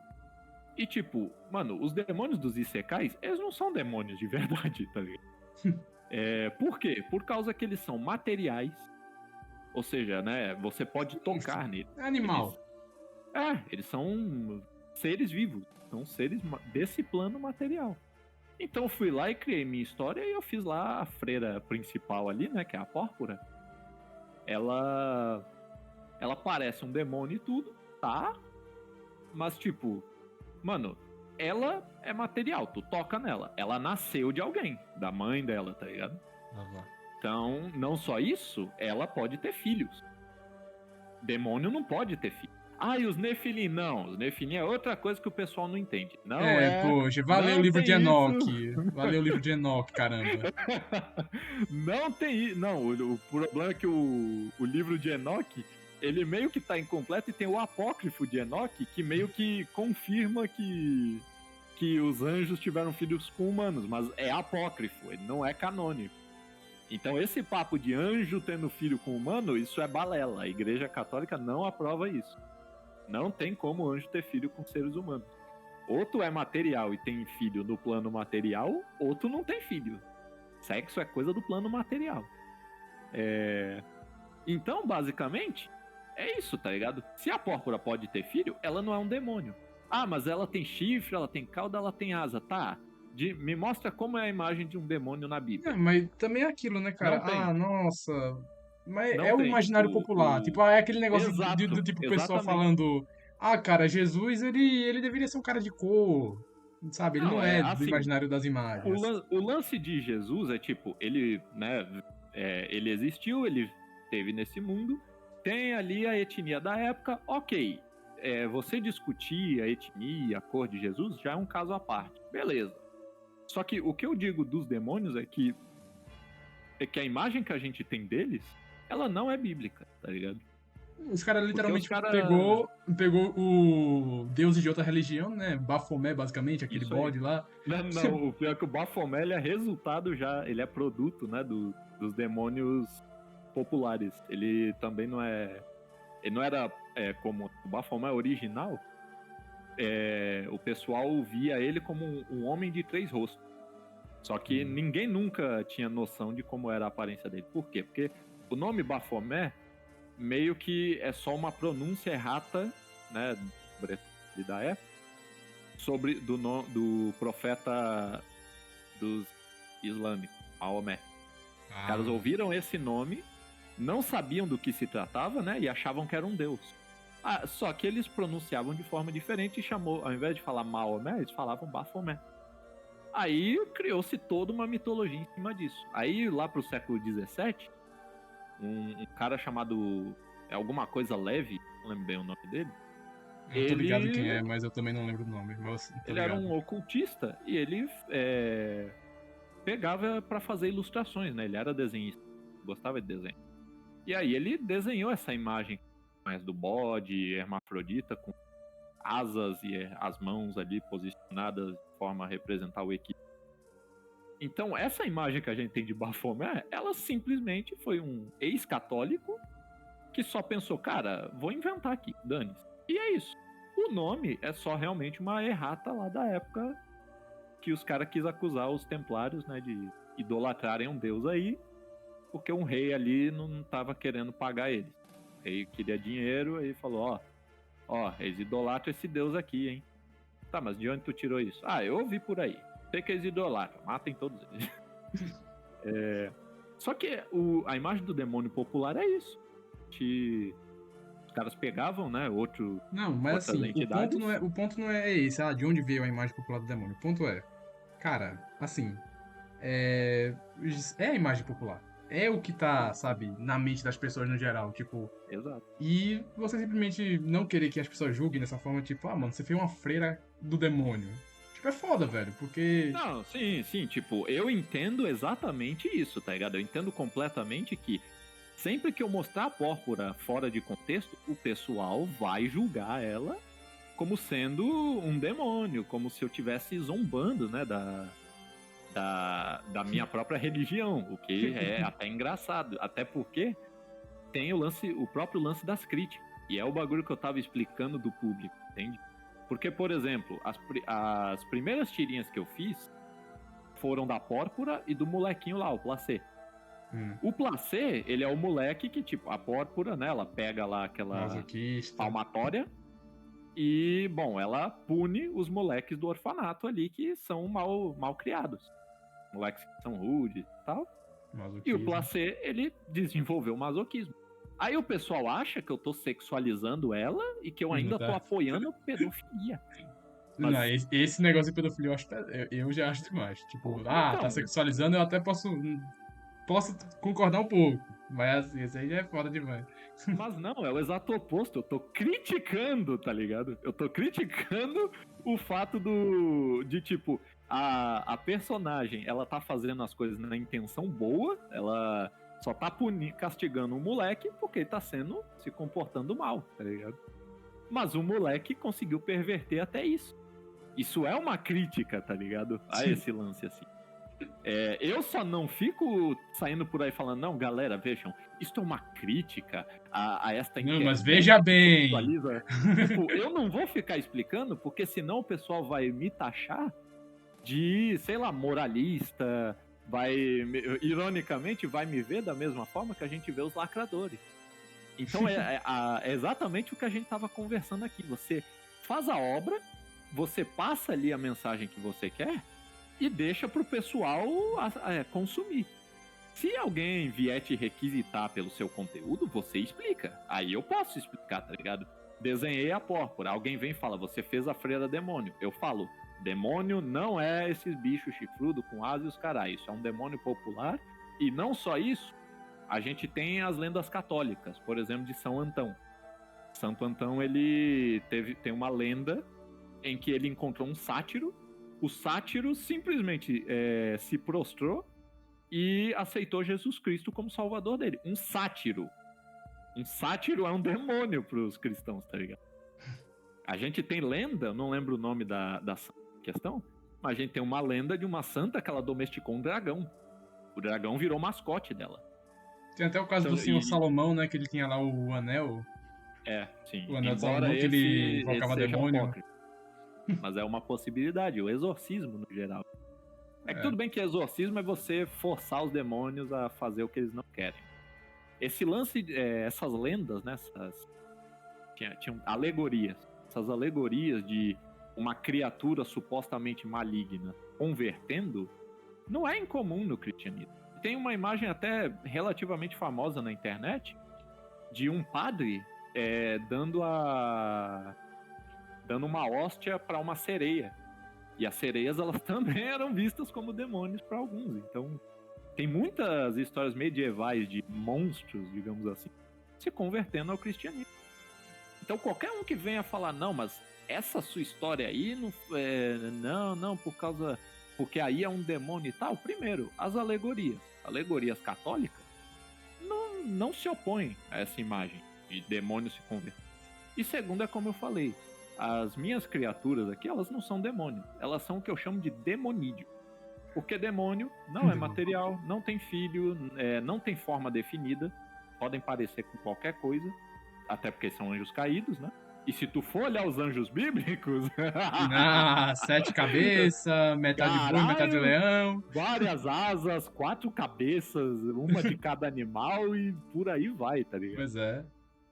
e tipo, mano, os demônios dos isekais, eles não são demônios de verdade, tá ligado? Por quê? Por causa que eles são materiais, ou seja, né, você pode tocar neles. É animal. Eles são seres vivos, são seres desse plano material. Então eu fui lá e criei minha história e eu fiz lá a freira principal ali, né, que é a Pórpura. Ela parece um demônio e tudo, tá? Mas tipo, mano, ela é material, tu toca nela. Ela nasceu de alguém, da mãe dela, tá ligado? Então, não só isso, ela pode ter filhos. Demônio não pode ter filho. E os Nefilim, não. Os Nefilim é outra coisa que o pessoal não entende. Poxa, valeu o Não livro de tem isso. Enoch. Valeu o livro de Enoch, caramba. Não tem isso. Não, o problema é que o livro de Enoch, ele meio que tá incompleto e tem o apócrifo de Enoch, que meio que confirma que os anjos tiveram filhos com humanos, mas é apócrifo, ele não é canônico. Então esse papo de anjo tendo filho com humano, isso é balela. A Igreja Católica não aprova isso. Não tem como anjo ter filho com seres humanos. Ou tu é material e tem filho no plano material, ou tu não tem filho. Sexo é coisa do plano material. Então, basicamente, é isso, tá ligado? Se a Pórpura pode ter filho, ela não é um demônio. Mas ela tem chifre, ela tem cauda, ela tem asa. Tá, me mostra como é a imagem de um demônio na Bíblia. Mas também é aquilo, né, cara? Não tem. Nossa. Mas Não é o tem. imaginário popular. Tipo, é aquele negócio do Exato, tipo, o pessoal exatamente. falando. Cara, Jesus, ele deveria ser um cara de cor. Sabe? Ele Não, não é do assim, imaginário das imagens. o lance de Jesus é tipo, ele, né, ele existiu, ele esteve nesse mundo, tem ali a etnia da época, ok. Você discutir a etnia, a cor de Jesus, já é um caso à parte. Beleza. Só que o que eu digo dos demônios é que a imagem que a gente tem deles, ela não é bíblica, tá ligado? Os caras Porque os literalmente caras... pegou o deus de outra religião, né? Bafomé, basicamente, aquele Isso aí. bode lá. Não, o pior é que o Baphomet, ele é resultado já, ele é produto, né, dos demônios populares. Ele também não é... Ele não era como o Baphomet original, o pessoal via ele como um homem de 3 rostos. Só que ninguém nunca tinha noção de como era a aparência dele. Por quê? Porque o nome Baphomet meio que é só uma pronúncia errata, né, da época, do profeta dos islâmicos, Maomé. Os caras ouviram esse nome, não sabiam do que se tratava, né, e achavam que era um deus. Só que eles pronunciavam de forma diferente e chamou, ao invés de falar Maomé, eles falavam Bafomé. Aí criou-se toda uma mitologia em cima disso. Aí lá pro século XVII, um cara chamado alguma coisa Levi, não lembro bem o nome dele. Eu tô ligado quem é, mas eu também não lembro o nome. Mas ele era um ocultista e ele pegava pra fazer ilustrações, né? Ele era desenhista, gostava de desenho. E aí ele desenhou essa imagem mais do bode, hermafrodita, com asas e as mãos ali posicionadas de forma a representar o equilíbrio. Então, essa imagem que a gente tem de Baphomet, ela simplesmente foi um ex-católico que só pensou, cara, vou inventar aqui, dane-se. E é isso. O nome é só realmente uma errata lá da época que os caras quis acusar os templários, né, de idolatrarem um deus aí, porque um rei ali não tava querendo pagar eles. O rei queria dinheiro, aí falou, ó, eles idolatram esse deus aqui, hein. Tá, mas de onde tu tirou isso? Eu ouvi por aí. Sei que eles idolatram, matem todos eles. Só que a imagem do demônio popular é isso. Os caras pegavam, né, Não, mas assim, entidades. o ponto não é esse, de onde veio a imagem popular do demônio. O ponto é, cara, assim, é a imagem popular. É o que tá, sabe, na mente das pessoas no geral, tipo... Exato. E você simplesmente não querer que as pessoas julguem dessa forma, tipo, mano, você fez uma freira do demônio. Tipo, é foda, velho, porque... Não, sim, tipo, eu entendo exatamente isso, tá ligado? Eu entendo completamente que sempre que eu mostrar a pórpora fora de contexto, o pessoal vai julgar ela como sendo um demônio, como se eu estivesse zombando, né, da minha própria religião, o que é até engraçado, até porque tem o próprio lance das críticas, e é o bagulho que eu tava explicando do público, entende? Porque, por exemplo, as primeiras tirinhas que eu fiz foram da pórpora e do molequinho lá, o Placê. O Placê, ele é o moleque que, tipo, a pórpora, né, ela pega lá aquela palmatória e, bom, ela pune os moleques do orfanato ali que são mal criados. Moleques que são rudes e tal. Masoquismo. E o Placê, ele desenvolveu o masoquismo. Aí o pessoal acha que eu tô sexualizando ela e que eu ainda tô apoiando pedofilia. Mas... Não, esse negócio de pedofilia eu já acho demais. Tipo, tá sexualizando, eu até posso concordar um pouco. Mas assim, esse aí já é foda demais. Mas não, é o exato oposto. Eu tô criticando, tá ligado? Eu tô criticando o fato de tipo, a personagem, ela tá fazendo as coisas na intenção boa, ela só tá castigando o moleque porque ele tá se comportando mal, tá ligado? Mas o moleque conseguiu perverter até isso. Isso é uma crítica, tá ligado? A esse lance assim. Eu só não fico saindo por aí falando, não, galera, vejam, isso é uma crítica a esta internet. Não, mas veja bem. Tipo, eu não vou ficar explicando, porque senão o pessoal vai me taxar de, sei lá, moralista, ironicamente, vai me ver da mesma forma que a gente vê os lacradores. Então é exatamente o que a gente tava conversando aqui. Você faz a obra, você passa ali a mensagem que você quer e deixa pro pessoal consumir. Se alguém vier te requisitar pelo seu conteúdo, você explica. Aí eu posso explicar, tá ligado? Desenhei a pórpora. Alguém vem e fala, você fez a freira demônio. Eu falo, demônio não é esses bichos chifrudos com asas e os carai. Isso é um demônio popular. E não só isso, a gente tem as lendas católicas. Por exemplo, de São Antão. Santo Antão, ele tem uma lenda em que ele encontrou um sátiro. O sátiro simplesmente se prostrou e aceitou Jesus Cristo como salvador dele. Um sátiro. Um sátiro é um demônio pros cristãos, tá ligado? A gente tem lenda, não lembro o nome da questão, mas a gente tem uma lenda de uma santa que ela domesticou um dragão. O dragão virou mascote dela. Tem até o caso do senhor Salomão, né, que ele tinha lá o anel. Sim. O anel de Salomão, que ele invocava demônio. Mas é uma possibilidade, o exorcismo no geral. É que tudo bem que exorcismo é você forçar os demônios a fazer o que eles não querem. esse lance, essas lendas, né? Tinham alegorias. Essas alegorias de uma criatura supostamente maligna convertendo, não é incomum no cristianismo. Tem uma imagem até relativamente famosa na internet de um padre dando uma hóstia para uma sereia. E as sereias, elas também eram vistas como demônios para alguns. Então, tem muitas histórias medievais de monstros, digamos assim, se convertendo ao cristianismo. Então, qualquer um que venha falar, não, mas essa sua história aí, não, porque aí é um demônio e tal. Primeiro, as alegorias católicas, não se opõem a essa imagem de demônio se converter. E segundo, é como eu falei, as minhas criaturas aqui, elas não são demônios, elas são o que eu chamo de demonídeo. Porque demônio não é material, não tem filho, não tem forma definida, podem parecer com qualquer coisa, até porque são anjos caídos, né? E se tu for olhar os anjos bíblicos... 7 cabeças, metade de boi, metade de leão. Várias asas, 4 cabeças, uma de cada animal e por aí vai, tá ligado? Pois é.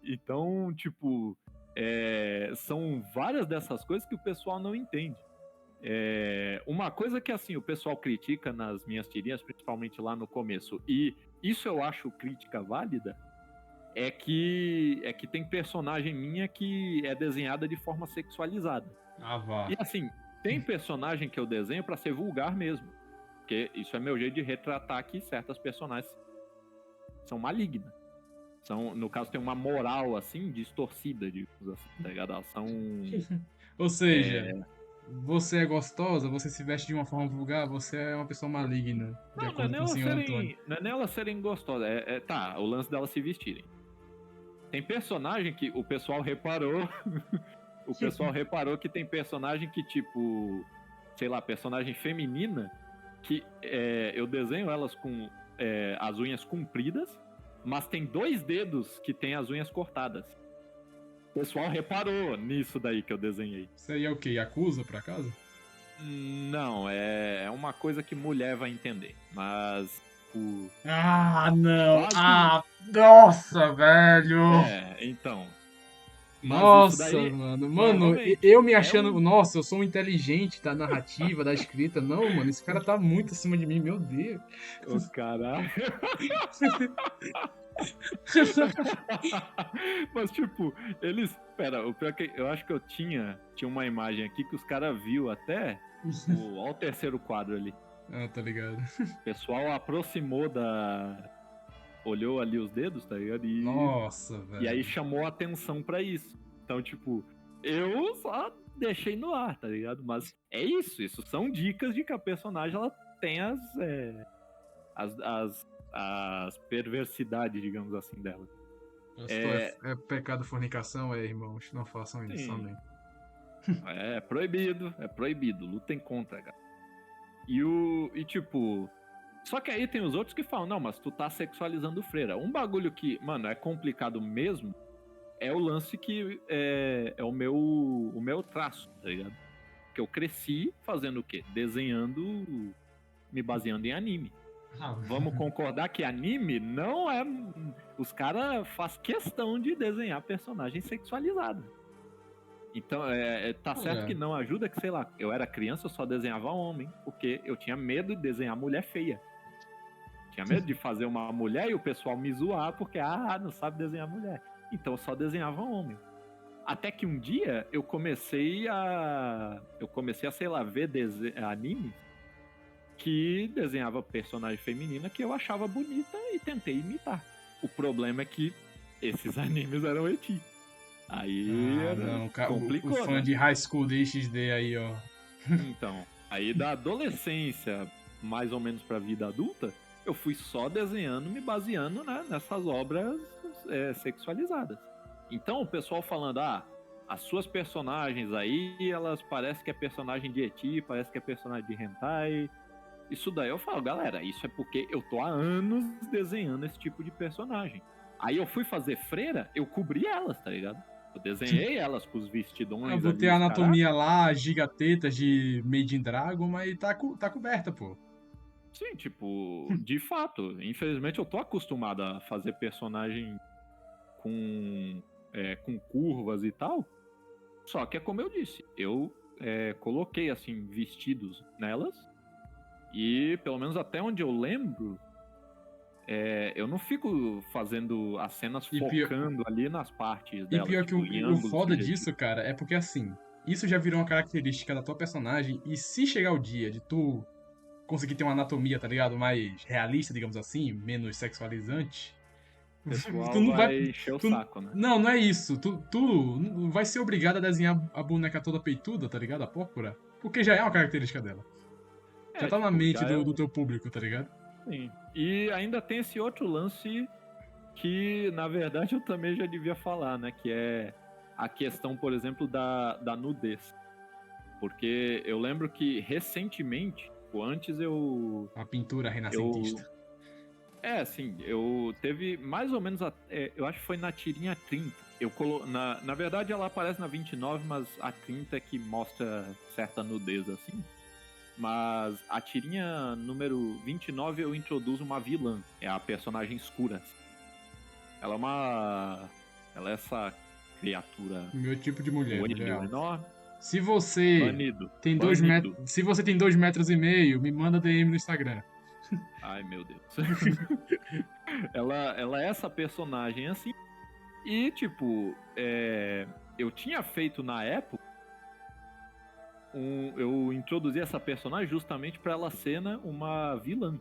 Então, tipo, são várias dessas coisas que o pessoal não entende. Uma coisa que, assim, o pessoal critica nas minhas tirinhas, principalmente lá no começo, e isso eu acho crítica válida, é que tem personagem minha que é desenhada de forma sexualizada. Ah, vá. E assim, tem personagem que eu desenho pra ser vulgar mesmo. Porque isso é meu jeito de retratar que certas personagens são malignas. No caso, tem uma moral, assim, distorcida, digamos assim, tá ligado? Elas são... Ou seja, você é gostosa, você se veste de uma forma vulgar, você é uma pessoa maligna. De acordo com o senhor Antônio. Não é nem elas serem gostosas, tá, o lance delas se vestirem. Tem personagem que o pessoal reparou. O pessoal reparou que tem personagem que, tipo, sei lá, personagem feminina, que eu desenho elas com as unhas compridas, mas tem 2 dedos que tem as unhas cortadas. O pessoal reparou nisso daí que eu desenhei. Isso aí é o quê? Yakuza, por acaso? Não, é uma coisa que mulher vai entender, mas... Ah, não! Quase... Ah, nossa, velho! Então... Nossa, daí, mano, eu me achando, nossa, eu sou um inteligente da narrativa, da escrita. Não, mano, esse cara tá muito acima de mim, meu Deus. Ô, caralho. Mas, tipo, eles... Pera, o pior que eu acho que eu tinha uma imagem aqui que os caras viu até ao terceiro quadro ali. Ah, tá ligado. O pessoal aproximou olhou ali os dedos, tá ligado? Nossa, velho. E aí chamou a atenção pra isso. Então, tipo, eu só deixei no ar, tá ligado? Mas é isso são dicas de que a personagem, ela tem as perversidades, digamos assim, dela. É pecado fornicação, irmãos, não façam isso, amém. É proibido, lutem contra, cara. E tipo... Só que aí tem os outros que falam, não, mas tu tá sexualizando freira. Um bagulho que, mano, é complicado mesmo, é o lance que é o meu traço, tá ligado? Que eu cresci fazendo o quê? Desenhando, me baseando em anime. Vamos concordar que anime não é... Os caras fazem questão de desenhar personagem sexualizado. Então, tá certo que não ajuda, que sei lá, eu era criança, eu só desenhava homem, porque eu tinha medo de desenhar mulher feia. Tinha medo de fazer uma mulher e o pessoal me zoar, porque, não sabe desenhar mulher. Então eu só desenhava homem. Até que um dia eu comecei a sei lá, ver anime que desenhava personagem feminina que eu achava bonita e tentei imitar. O problema é que esses animes eram eti. Aí complicou, o fã, né? De High School DxD aí, ó. Então, aí da adolescência, mais ou menos pra vida adulta, eu fui só desenhando, me baseando, né, nessas obras sexualizadas. Então, o pessoal falando, as suas personagens aí, elas parecem que é personagem de eti, parece que é personagem de hentai. Isso daí eu falo, galera, isso é porque eu tô há anos desenhando esse tipo de personagem. Aí eu fui fazer freira, eu cobri elas, tá ligado? Eu desenhei elas com os vestidões. Eu botei a anatomia lá, gigatetas de Made in Dragon, mas tá coberta, pô. Sim, tipo, de fato, infelizmente eu tô acostumado a fazer personagem com curvas e tal. Só que é como eu disse, eu coloquei assim vestidos nelas e pelo menos até onde eu lembro, eu não fico fazendo as cenas E pior, focando ali nas partes e delas, pior que tipo, em o ângulos foda subjetivos. disso, cara, é porque assim, isso já virou uma característica da tua personagem, e se chegar o dia de tu conseguir ter uma anatomia, tá ligado? Mais realista, digamos assim, menos sexualizante, O tu pessoal não vai. vai encher o Tu, saco, né? não é isso. Tu vai ser obrigado a desenhar a boneca toda peituda, tá ligado? A púrpura. Porque já é uma característica dela. Já tá na Tipo, mente já é do teu público, tá ligado? sim. E ainda tem esse outro lance que, na verdade, eu também já devia falar, né? Que é a questão, por exemplo, da nudez. Porque eu lembro que recentemente, tipo, antes A pintura eu. renascentista. Assim, eu teve mais ou menos. Eu acho que foi na tirinha 30. Na verdade, ela aparece na 29, mas a 30 é que mostra certa nudez, assim. Mas a tirinha número 29 eu introduzo uma vilã. É a personagem escura. Ela é uma. Ela é essa criatura Meu tipo de mulher, mulher coelho alta. enorme. Se você Banido. tem 2 metros. Banido. Se você tem 2,5 metros, me manda DM no Instagram. Ai, meu Deus. ela é essa personagem assim. E, tipo, eu tinha feito na época. Eu introduzi essa personagem justamente pra ela ser, né, uma vilã.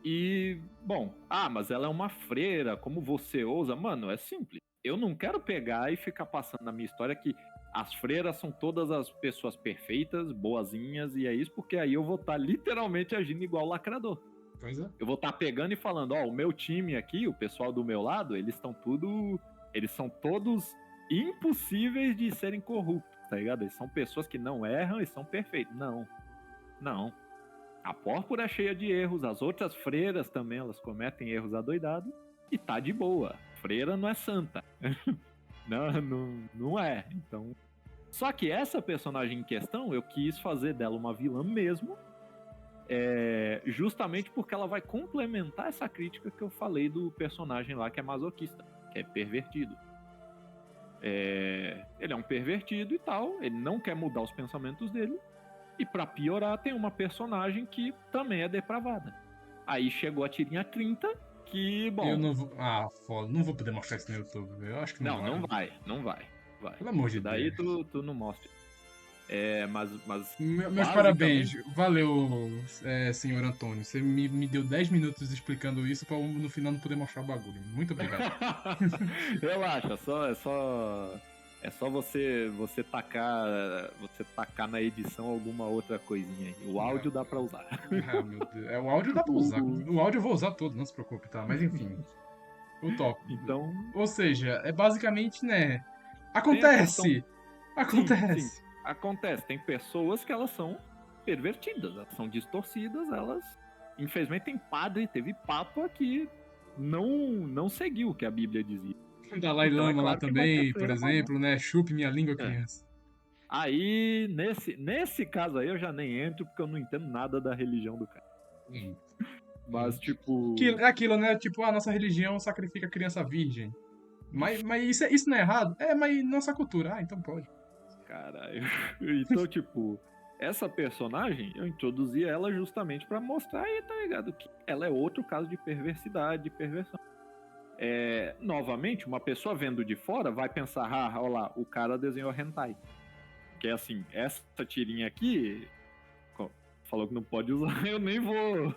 E, bom, mas ela é uma freira, como você ousa? Mano, é simples. Eu não quero pegar e ficar passando na minha história que as freiras são todas as pessoas perfeitas, boazinhas, e é isso, porque aí eu vou estar literalmente agindo igual o lacrador. Pois é. Eu vou estar pegando e falando, o meu time aqui, o pessoal do meu lado, eles são todos impossíveis de serem corruptos, tá ligado? Eles são pessoas que não erram e são perfeitos. Não, não. A pórpura é cheia de erros, as outras freiras também, elas cometem erros adoidados e tá de boa. Freira não é santa. não é. Então, só que essa personagem em questão, eu quis fazer dela uma vilã mesmo, justamente porque ela vai complementar essa crítica que eu falei do personagem lá que é masoquista, que é pervertido. Ele é um pervertido e tal, ele não quer mudar os pensamentos dele, e pra piorar tem uma personagem que também é depravada. Aí chegou a tirinha 30, que, Eu bom... não vou. Ah, foda. Não vou poder mostrar isso no YouTube, velho. Eu acho que não Não vai. vai. Pelo amor de Isso daí Deus. tu não mostra. Mas Meus parabéns. basicamente... Valeu, senhor Antônio. Você me deu 10 minutos explicando isso pra no final não poder mostrar o bagulho. Muito obrigado. Relaxa, é só você tacar na edição alguma outra coisinha aí. O áudio dá pra usar. Ah, meu Deus. O áudio dá pra usar. O áudio eu vou usar todo, não se preocupe, tá? Mas enfim. O top. Então, Ou seja, é basicamente, né? tem a questão. Acontece! Sim, Acontece! acontece. Tem pessoas que elas são pervertidas, elas são distorcidas, elas. Infelizmente tem padre, teve papa que não seguiu o que a Bíblia dizia. Dalai Então é Lama lá claro que vai ter também, por freira má. exemplo, né? Chupe minha língua, É. criança. Aí, nesse caso aí, eu já nem entro porque eu não entendo nada da religião do cara. Mas, tipo. É aquilo, né? Tipo, a nossa religião sacrifica a criança virgem. Mas isso não é errado? Mas nossa cultura. Ah, então pode. Caralho. Então, tipo, essa personagem, eu introduzi ela justamente pra mostrar aí, tá ligado? Que ela é outro caso de perversidade, de perversão. Novamente, uma pessoa vendo de fora vai pensar, olha lá, o cara desenhou hentai. Que é assim, essa tirinha aqui, falou que não pode usar, eu nem vou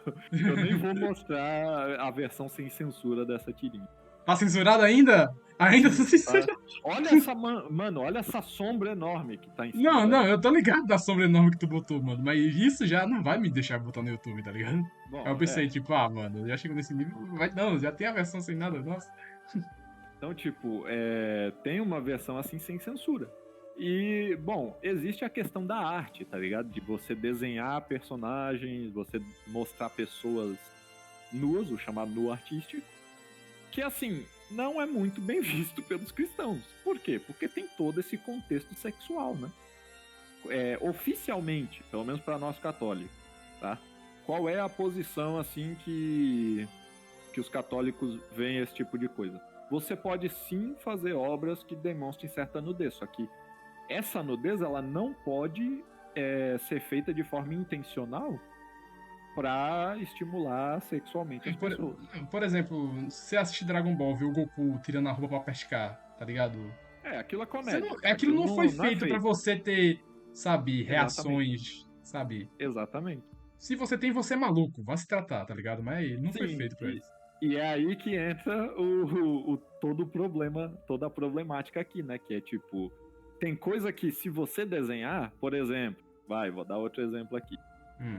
mostrar a versão sem censura dessa tirinha. Tá censurado ainda? Ainda tá censurado. Olha essa, mano, olha essa sombra enorme que tá em cima Não, dela. eu tô ligado da sombra enorme que tu botou, mano. Mas isso já não vai me deixar botar no YouTube, tá ligado? Aí eu Bom, pensei, tipo, mano, já chegou nesse nível. Não, já tem a versão sem nada, nossa. então, tipo, tem uma versão assim sem censura. E, bom, existe a questão da arte, tá ligado? De você desenhar personagens, você mostrar pessoas nuas, o chamado nu artístico, que, assim, não é muito bem visto pelos cristãos. Por quê? Porque tem todo esse contexto sexual, né? Oficialmente, pelo menos para nós católicos, tá? qual é a posição, assim, que os católicos veem esse tipo de coisa. Você pode sim fazer obras que demonstrem certa nudez, só que essa nudez, ela não pode ser feita de forma intencional pra estimular sexualmente as pessoas. Por exemplo, você assiste Dragon Ball, vê o Goku tirando a roupa pra pescar, tá ligado? Aquilo é comédia. Aquilo não foi não é feito pra você ter, sabe, Exatamente. reações, sabe? Exatamente. Se você tem, você é maluco, vai se tratar, tá ligado? Mas não foi Sim, feito pra isso. e é aí que entra todo o problema, toda a problemática aqui, né? Que é tipo, tem coisa que se você desenhar, por exemplo, vou dar outro exemplo aqui.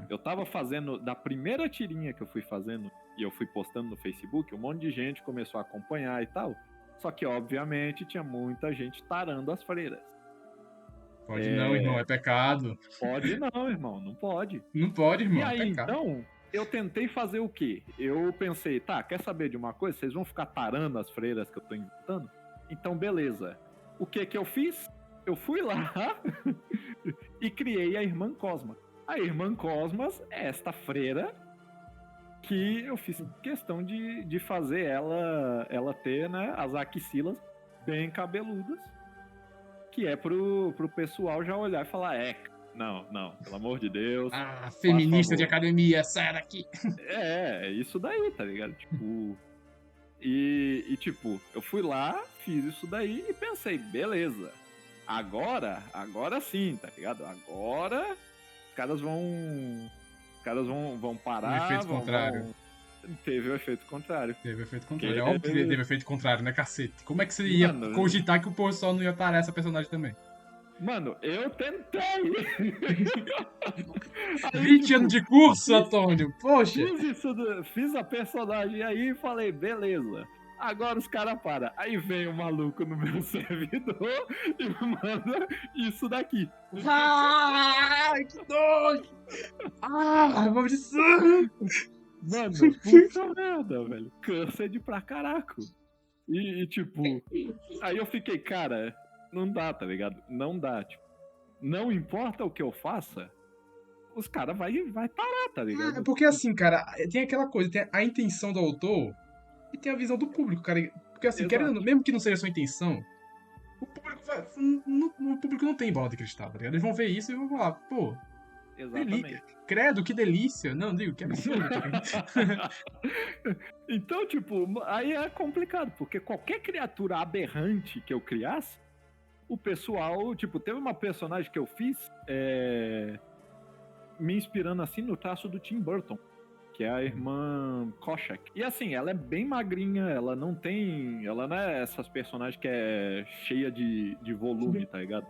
Eu tava fazendo, da primeira tirinha que eu fui fazendo, e eu fui postando no Facebook, um monte de gente começou a acompanhar e tal. Só que, obviamente, tinha muita gente tarando as freiras. Pode não, irmão, é pecado. Pode não, irmão, não pode. Não pode, irmão, E aí, é pecado. então, eu tentei fazer o quê? Eu pensei, tá, quer saber de uma coisa? Vocês vão ficar tarando as freiras que eu tô inventando? Então, beleza. O que que eu fiz? Eu fui lá e criei a Irmã Cosma. A Irmã Cosmas é esta freira que eu fiz questão de fazer ela ter, né, as axilas bem cabeludas, que é pro pessoal já olhar e falar, não, pelo amor de Deus. Ah, feminista de favor. academia, sai daqui. É isso daí, tá ligado? Tipo. E tipo, eu fui lá, fiz isso daí e pensei, beleza. Agora sim, tá ligado? Agora os caras vão. Os caras vão parar. O efeito contrário. Teve o efeito contrário. Teve o efeito contrário. É óbvio que teve o efeito contrário, né, cacete? Como é que você ia Mano, cogitar que o pessoal não ia tarar essa personagem também? Mano, eu tentei! Aí, 20 anos de curso, Antônio! Poxa! Fiz a personagem aí e falei, beleza. Agora os caras param. Aí vem o maluco no meu servidor e me manda isso daqui. Ai, que dor! Ah, maldição! Mano, puta merda, velho. Câncer pra caraca. E tipo, aí eu fiquei, cara, não dá, tá ligado? Não dá, tipo. Não importa o que eu faça, os caras vai parar, tá ligado? Porque assim, cara, tem aquela coisa, tem a intenção do autor e tem a visão do público, cara. Porque assim, querendo, Exato. mesmo que não seja a sua intenção, o público o público não tem bola de cristal, tá ligado? Eles vão ver isso e vão falar, pô, Exatamente. credo, que delícia. Não, digo, que absurdo. Então, tipo, aí é complicado, porque qualquer criatura aberrante que eu criasse, o pessoal, tipo, teve uma personagem que eu fiz me inspirando assim no traço do Tim Burton, que é a irmã Koshak. E assim, ela é bem magrinha, ela não é essas personagens que é cheia de volume, tá ligado?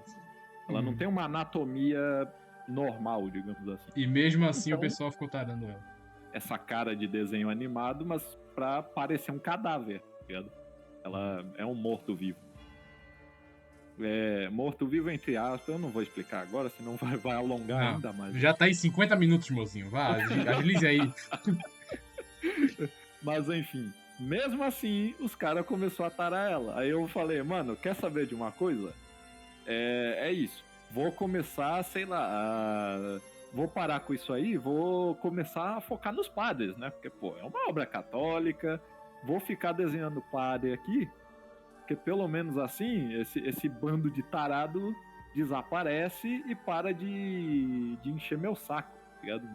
Ela não tem uma anatomia normal, digamos assim. E mesmo assim Então, o pessoal ficou tarando ela. Essa cara de desenho animado, mas pra parecer um cadáver, tá ligado? Ela é um morto-vivo. Morto-vivo entre aspas, eu não vou explicar agora, senão vai alongar ainda mais. Já tá em 50 minutos, mozinho. Vá, agilize aí. Mas enfim, mesmo assim, os caras começaram a tarar ela. Aí eu falei, mano, quer saber de uma coisa? É isso. Vou começar, sei lá, vou parar com isso aí, vou começar a focar nos padres, né? Porque, pô, é uma obra católica, vou ficar desenhando padre aqui, porque pelo menos assim, esse bando de tarado desaparece e para de encher meu saco, tá ligado?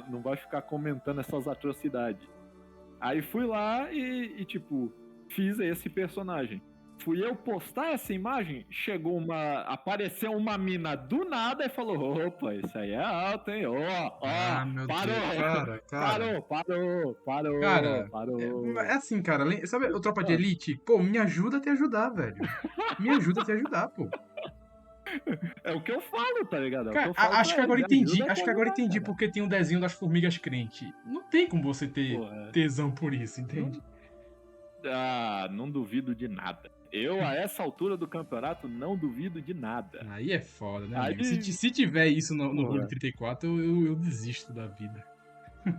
Não vai ficar comentando essas atrocidades. Aí fui lá e tipo, fiz esse personagem. Fui eu postar essa imagem, apareceu uma mina do nada e falou, opa, isso aí é alto, hein? Meu parou, Deus, cara. Parou. É assim, cara, sabe o Tropa de Elite? Pô, me ajuda a te ajudar, velho. Me ajuda a te ajudar, pô. É o que eu falo, tá ligado? Cara, acho que agora entendi porque tem o desenho das formigas crente. Não tem como você ter tesão por isso, entende? Não duvido de nada. Eu, a essa altura do campeonato, não duvido de nada. Aí é foda, né, amigo? Se tiver isso no Rule 34, eu desisto da vida.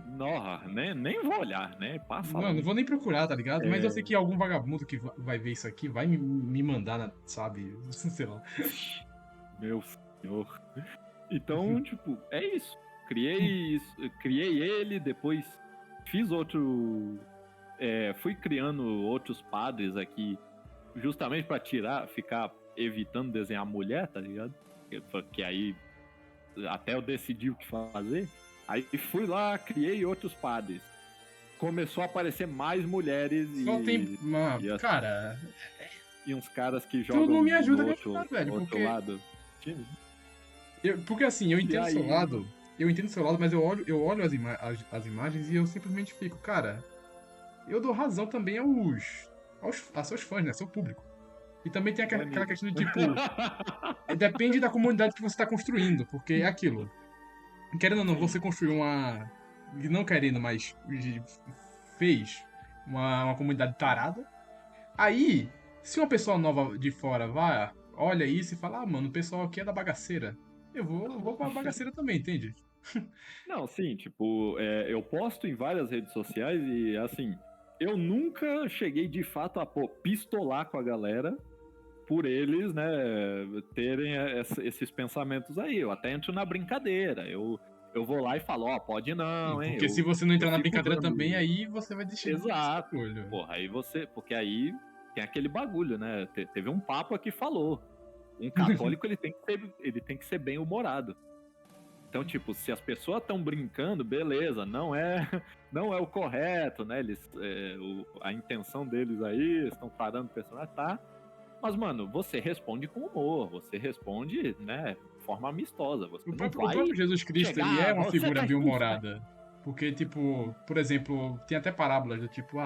Não, nem vou olhar, né? Passa lá. Não vou nem procurar, tá ligado? Mas eu sei que algum vagabundo que vai ver isso aqui vai me mandar, sabe? Sei lá. Meu senhor. Então, tipo, é isso. criei ele, depois fiz outro... fui criando outros padres aqui, justamente pra ficar evitando desenhar mulher, tá ligado? Que aí até eu decidi o que fazer. Aí fui lá, criei outros padres. Começou a aparecer mais mulheres Só tem. Cara, e uns caras que tu jogam não me ajuda no nem a jogar, velho, no outro porque. lado. Porque assim, eu E entendo o seu aí, lado. Eu entendo o seu lado, mas eu olho as imagens e eu simplesmente fico, cara, eu dou razão também a seus fãs, né? Seu público. E também tem aquela questão de tipo. Depende da comunidade que você está construindo, porque é aquilo. Querendo ou não, você construiu uma. Não querendo, mas fez uma comunidade tarada. Aí, se uma pessoa nova de fora vai, olha isso e fala, ah, mano, o pessoal aqui é da bagaceira. Eu vou pra bagaceira também, entende? Não, sim, tipo, eu posto em várias redes sociais e, assim, eu nunca cheguei de fato a pistolar com a galera por eles, né, terem esses pensamentos aí. Eu até entro na brincadeira, eu vou lá e falo, ó, pode não, hein, Porque se você não eu entrar na fico brincadeira também, dando... aí você vai deixar de ser Exato, orgulho. porra, aí você... Porque aí tem aquele bagulho, né, teve um papa que falou, um católico ele tem que ser bem humorado. Então, tipo, se as pessoas estão brincando, beleza, não é não é o correto, né? A intenção deles aí, estão parando o personagem, tá? Mas, mano, você responde com humor, você responde, né, de forma amistosa. Você O não próprio, o vai próprio Jesus Cristo, ele é chegar, uma você figura tá expulso, né? bem-humorada. Porque, tipo, por exemplo, tem até parábolas do tipo,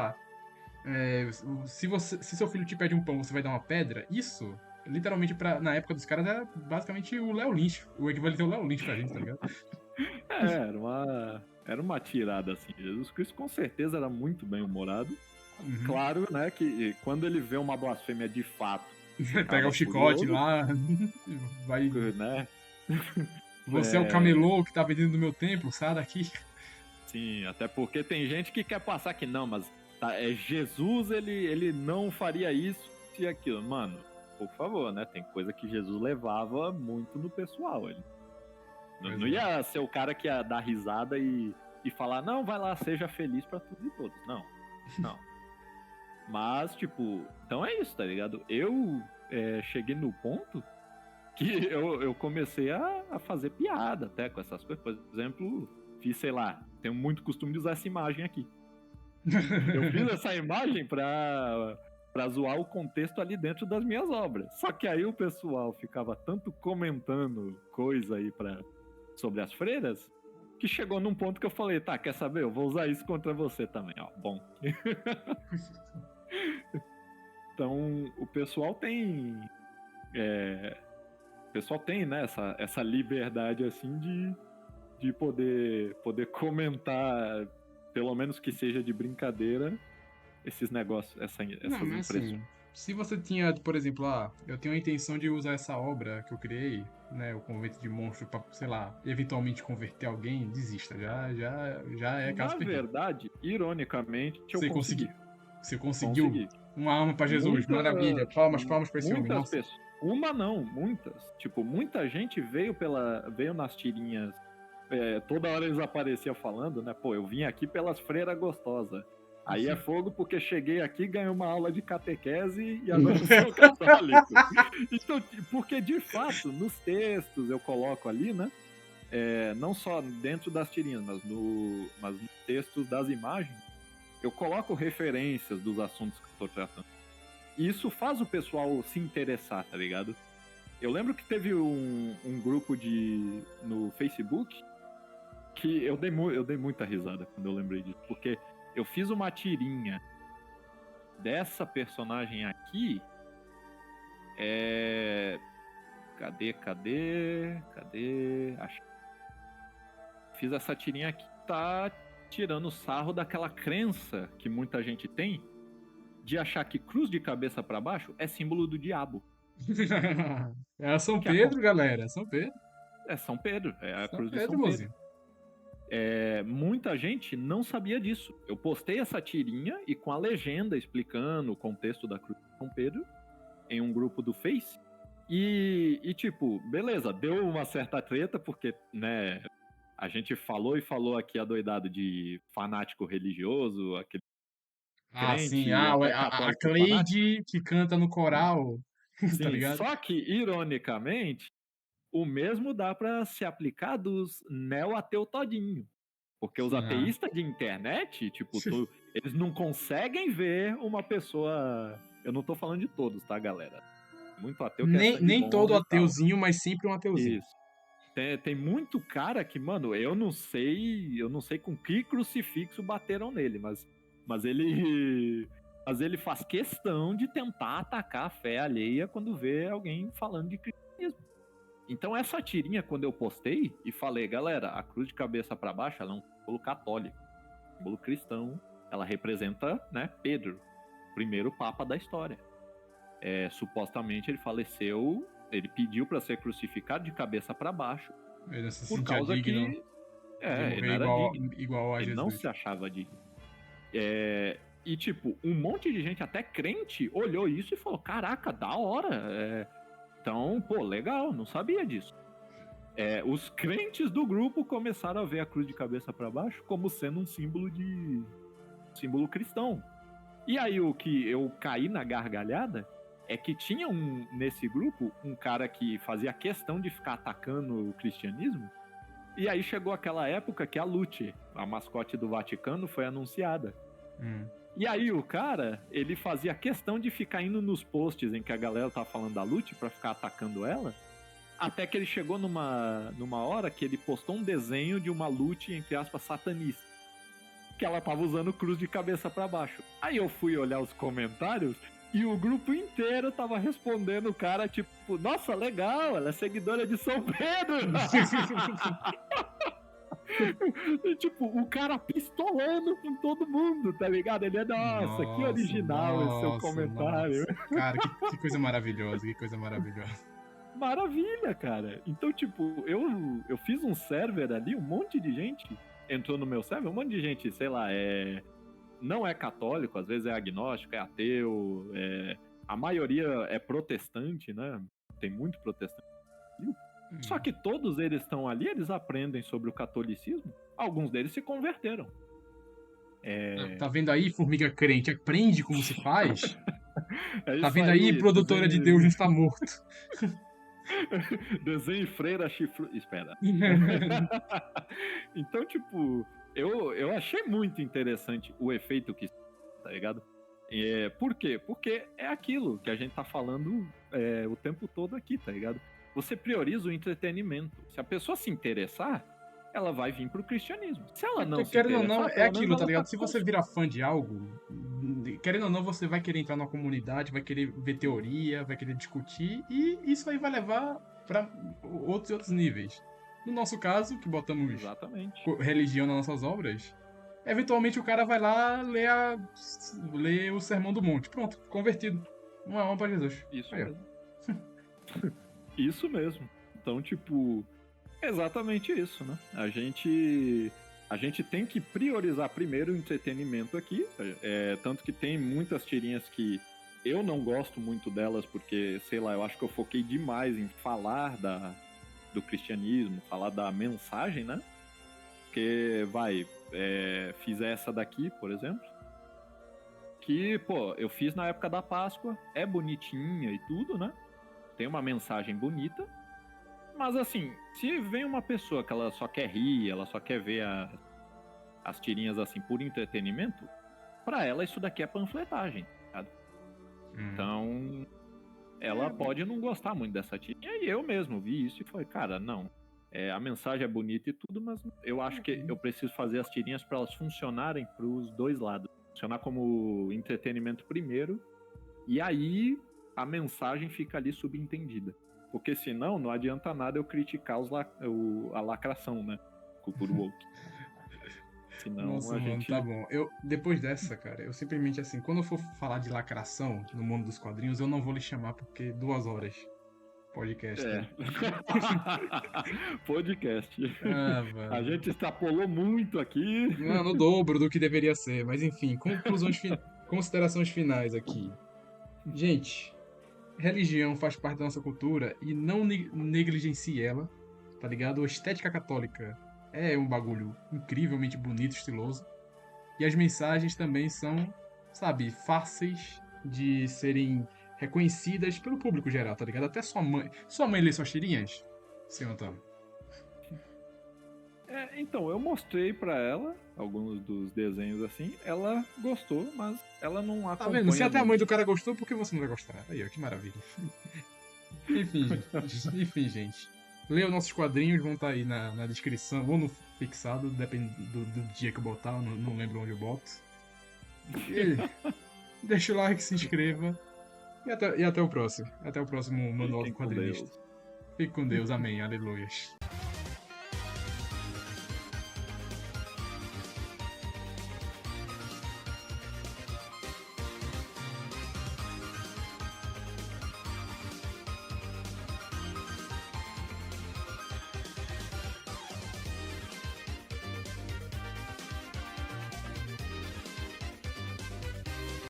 se seu filho te pede um pão, você vai dar uma pedra. Isso, literalmente, na época dos caras, era basicamente o Léo Lynch. O equivalente ao Léo Lynch pra gente, tá ligado? Era uma tirada assim. Jesus Cristo com certeza era muito bem humorado. Uhum. Claro, né, que quando ele vê uma blasfêmia de fato, Pega o chicote lá, vai. né? Você é o camelô que tá vendendo no meu templo, sai daqui. Sim, até porque tem gente que quer passar que não, mas tá, Jesus, ele não faria isso e aquilo. Mano, por favor, né? Tem coisa que Jesus levava muito no pessoal. Ele não ia ser o cara que ia dar risada e falar, não, vai lá, seja feliz pra todos e todos. Não, não. Mas, tipo, então é isso, tá ligado? Eu cheguei no ponto que eu comecei a fazer piada até com essas coisas. Por exemplo, fiz, sei lá, tenho muito costume de usar essa imagem aqui. Eu fiz essa imagem pra zoar o contexto ali dentro das minhas obras. Só que aí o pessoal ficava tanto comentando coisa aí sobre as freiras, que chegou num ponto que eu falei, tá, quer saber? Eu vou usar isso contra você também, ó. Bom. Então, o pessoal tem... né, essa liberdade, assim, de poder comentar, pelo menos que seja de brincadeira, esses negócios, essas mas impressões. assim, se você tinha, por exemplo, eu tenho a intenção de usar essa obra que eu criei, né, o Convento de Monstro, pra, sei lá, eventualmente converter alguém, desista, já é caso Na perdido. verdade, ironicamente, Você eu consegui. Você conseguiu uma alma pra Jesus, Muita, maravilha, palmas pra esse homem, muitas nossa. pessoas. Uma não, muitas. Tipo, muita gente veio nas tirinhas. Toda hora eles apareciam falando, né? Pô, eu vim aqui pelas freiras gostosas. Aí é fogo porque cheguei aqui, ganhei uma aula de catequese e agora sou católico. Então, porque de fato, nos textos eu coloco ali, né? Não só dentro das tirinhas, mas nos textos das imagens, eu coloco referências dos assuntos que eu tô tratando. E isso faz o pessoal se interessar, tá ligado? Eu lembro que teve um grupo no Facebook que eu dei muita risada quando eu lembrei disso, porque eu fiz uma tirinha dessa personagem aqui. Cadê? Fiz essa tirinha aqui, tá tirando sarro daquela crença que muita gente tem de achar que cruz de cabeça para baixo é símbolo do diabo. É São Pedro, galera, São Pedro. É São Pedro, é a São cruz de Pedro, São Pedro. mozinho. Muita gente não sabia disso. Eu postei essa tirinha e com a legenda explicando o contexto da cruz de São Pedro em um grupo do Face. E tipo, beleza, deu uma certa treta, porque, né, A gente falou e falou aqui adoidado de fanático religioso, aquele Ah, sim. crente, Ah, até a católico fanático. Cleide que canta no coral, tá Sim, ligado? só que, ironicamente, o mesmo dá para se aplicar dos neo-ateu todinho. Porque os Aham. ateístas de internet, tipo, eles não conseguem ver uma pessoa. Eu não tô falando de todos, tá, galera? Muito ateu que é sangue Nem bom todo e tal. ateuzinho, mas sempre um ateuzinho. Isso. Tem muito cara que, mano, eu não sei com que crucifixo bateram nele, mas ele. Mas ele faz questão de tentar atacar a fé alheia quando vê alguém falando de cristianismo. Então essa tirinha, quando eu postei e falei, galera, a cruz de cabeça para baixo ela é um símbolo católico, um símbolo cristão, ela representa, né, Pedro, o primeiro papa da história. Supostamente ele faleceu, ele pediu para ser crucificado de cabeça para baixo, Ele não se por sentia causa digno que de ele não morrer era digno, igual a ele não se Jesus. achava digno. E tipo, um monte de gente, até crente, olhou isso e falou, caraca, da hora, então, pô, legal, não sabia disso. Os crentes do grupo começaram a ver a cruz de cabeça para baixo como sendo um símbolo cristão. E aí o que eu caí na gargalhada é que tinha nesse grupo um cara que fazia questão de ficar atacando o cristianismo. E aí chegou aquela época que a Lute, a mascote do Vaticano, foi anunciada. E aí o cara, ele fazia questão de ficar indo nos posts em que a galera tava falando da Lute pra ficar atacando ela. Até que ele chegou numa hora que ele postou um desenho de uma Lute, entre aspas, satanista. Que ela tava usando cruz de cabeça para baixo. Aí eu fui olhar os comentários e o grupo inteiro tava respondendo o cara, tipo, nossa, legal, ela é seguidora de São Pedro. E, tipo, o cara pistolando com todo mundo, tá ligado? Ele nossa, que original esse seu comentário. Nossa. Cara, que coisa maravilhosa, que coisa maravilhosa. Maravilha, cara. Então, tipo, eu fiz um server ali, um monte de gente entrou no meu server, um monte de gente, sei lá, não é católico, às vezes é agnóstico, é ateu, a maioria é protestante, né? Tem muito protestante. Só que todos eles estão ali, eles aprendem sobre o catolicismo, alguns deles se converteram. Tá vendo aí, formiga crente? Aprende como se faz? É Tá isso vendo aí, aí, produtora de Deus não está morto? desenho freira chifre. Espera. Então, tipo, eu achei muito interessante o efeito que, tá ligado? Por quê? Porque é aquilo que a gente tá falando o tempo todo aqui, tá ligado? Você prioriza o entretenimento. Se a pessoa se interessar, ela vai vir pro cristianismo. Se ela não se Querendo ou não, interessar, é pelo menos aquilo, tá ela tá ligado? Se você virar fã de algo, querendo ou não, você vai querer entrar numa comunidade, vai querer ver teoria, vai querer discutir, e isso aí vai levar pra outros níveis. No nosso caso, que botamos Exatamente. religião nas nossas obras, eventualmente o cara vai lá ler o Sermão do Monte. Pronto, convertido. Uma alma pra Jesus. Isso Aí, ó. mesmo. Isso mesmo. Então, tipo, exatamente isso, né? A gente tem que priorizar primeiro o entretenimento aqui. Tanto que tem muitas tirinhas que eu não gosto muito delas, porque, sei lá, eu acho que eu foquei demais em falar do cristianismo, falar da mensagem, né? Porque, fiz essa daqui, por exemplo, que, pô, eu fiz na época da Páscoa, é bonitinha e tudo, né? Tem uma mensagem bonita, mas assim, se vem uma pessoa que ela só quer rir, ela só quer ver as tirinhas assim por entretenimento, pra ela isso daqui é panfletagem, sabe? Então, ela pode não gostar muito dessa tirinha, e eu mesmo vi isso e falei, cara, não. A mensagem é bonita e tudo, mas eu acho que eu preciso fazer as tirinhas para elas funcionarem pros dois lados. Funcionar como entretenimento primeiro, e aí a mensagem fica ali subentendida. Porque senão não adianta nada eu criticar a lacração, né? Cultura woke. Senão Nossa, a mano, gente... tá bom. Depois dessa, cara, eu simplesmente assim, quando eu for falar de lacração no mundo dos quadrinhos, eu não vou lhe chamar porque 2 horas podcast aí. Podcast. Ah, A mano. gente extrapolou muito aqui. Mano, o dobro do que deveria ser. Mas enfim, considerações finais aqui. Gente, religião faz parte da nossa cultura e não negligencie ela, tá ligado? A estética católica É um bagulho incrivelmente bonito, estiloso. E as mensagens também são, sabe, fáceis de serem reconhecidas pelo público geral, tá ligado? Até sua mãe. Sua mãe lê suas tirinhas, seu Antônio? Então, eu mostrei pra ela alguns dos desenhos assim, ela gostou, mas ela não Tá vendo? Se acompanha até a mãe muito. do cara gostou, por que você não vai gostar? Aí, ó, que maravilha. Enfim, gente. Enfim, gente. Leia os nossos quadrinhos, vão estar aí na descrição ou no fixado, depende do dia que eu botar, não lembro onde eu boto. E deixa o like, se inscreva e até o próximo. Até o próximo Manual do Fiquem com Quadrinista. Deus. Fique com Deus, amém, aleluias.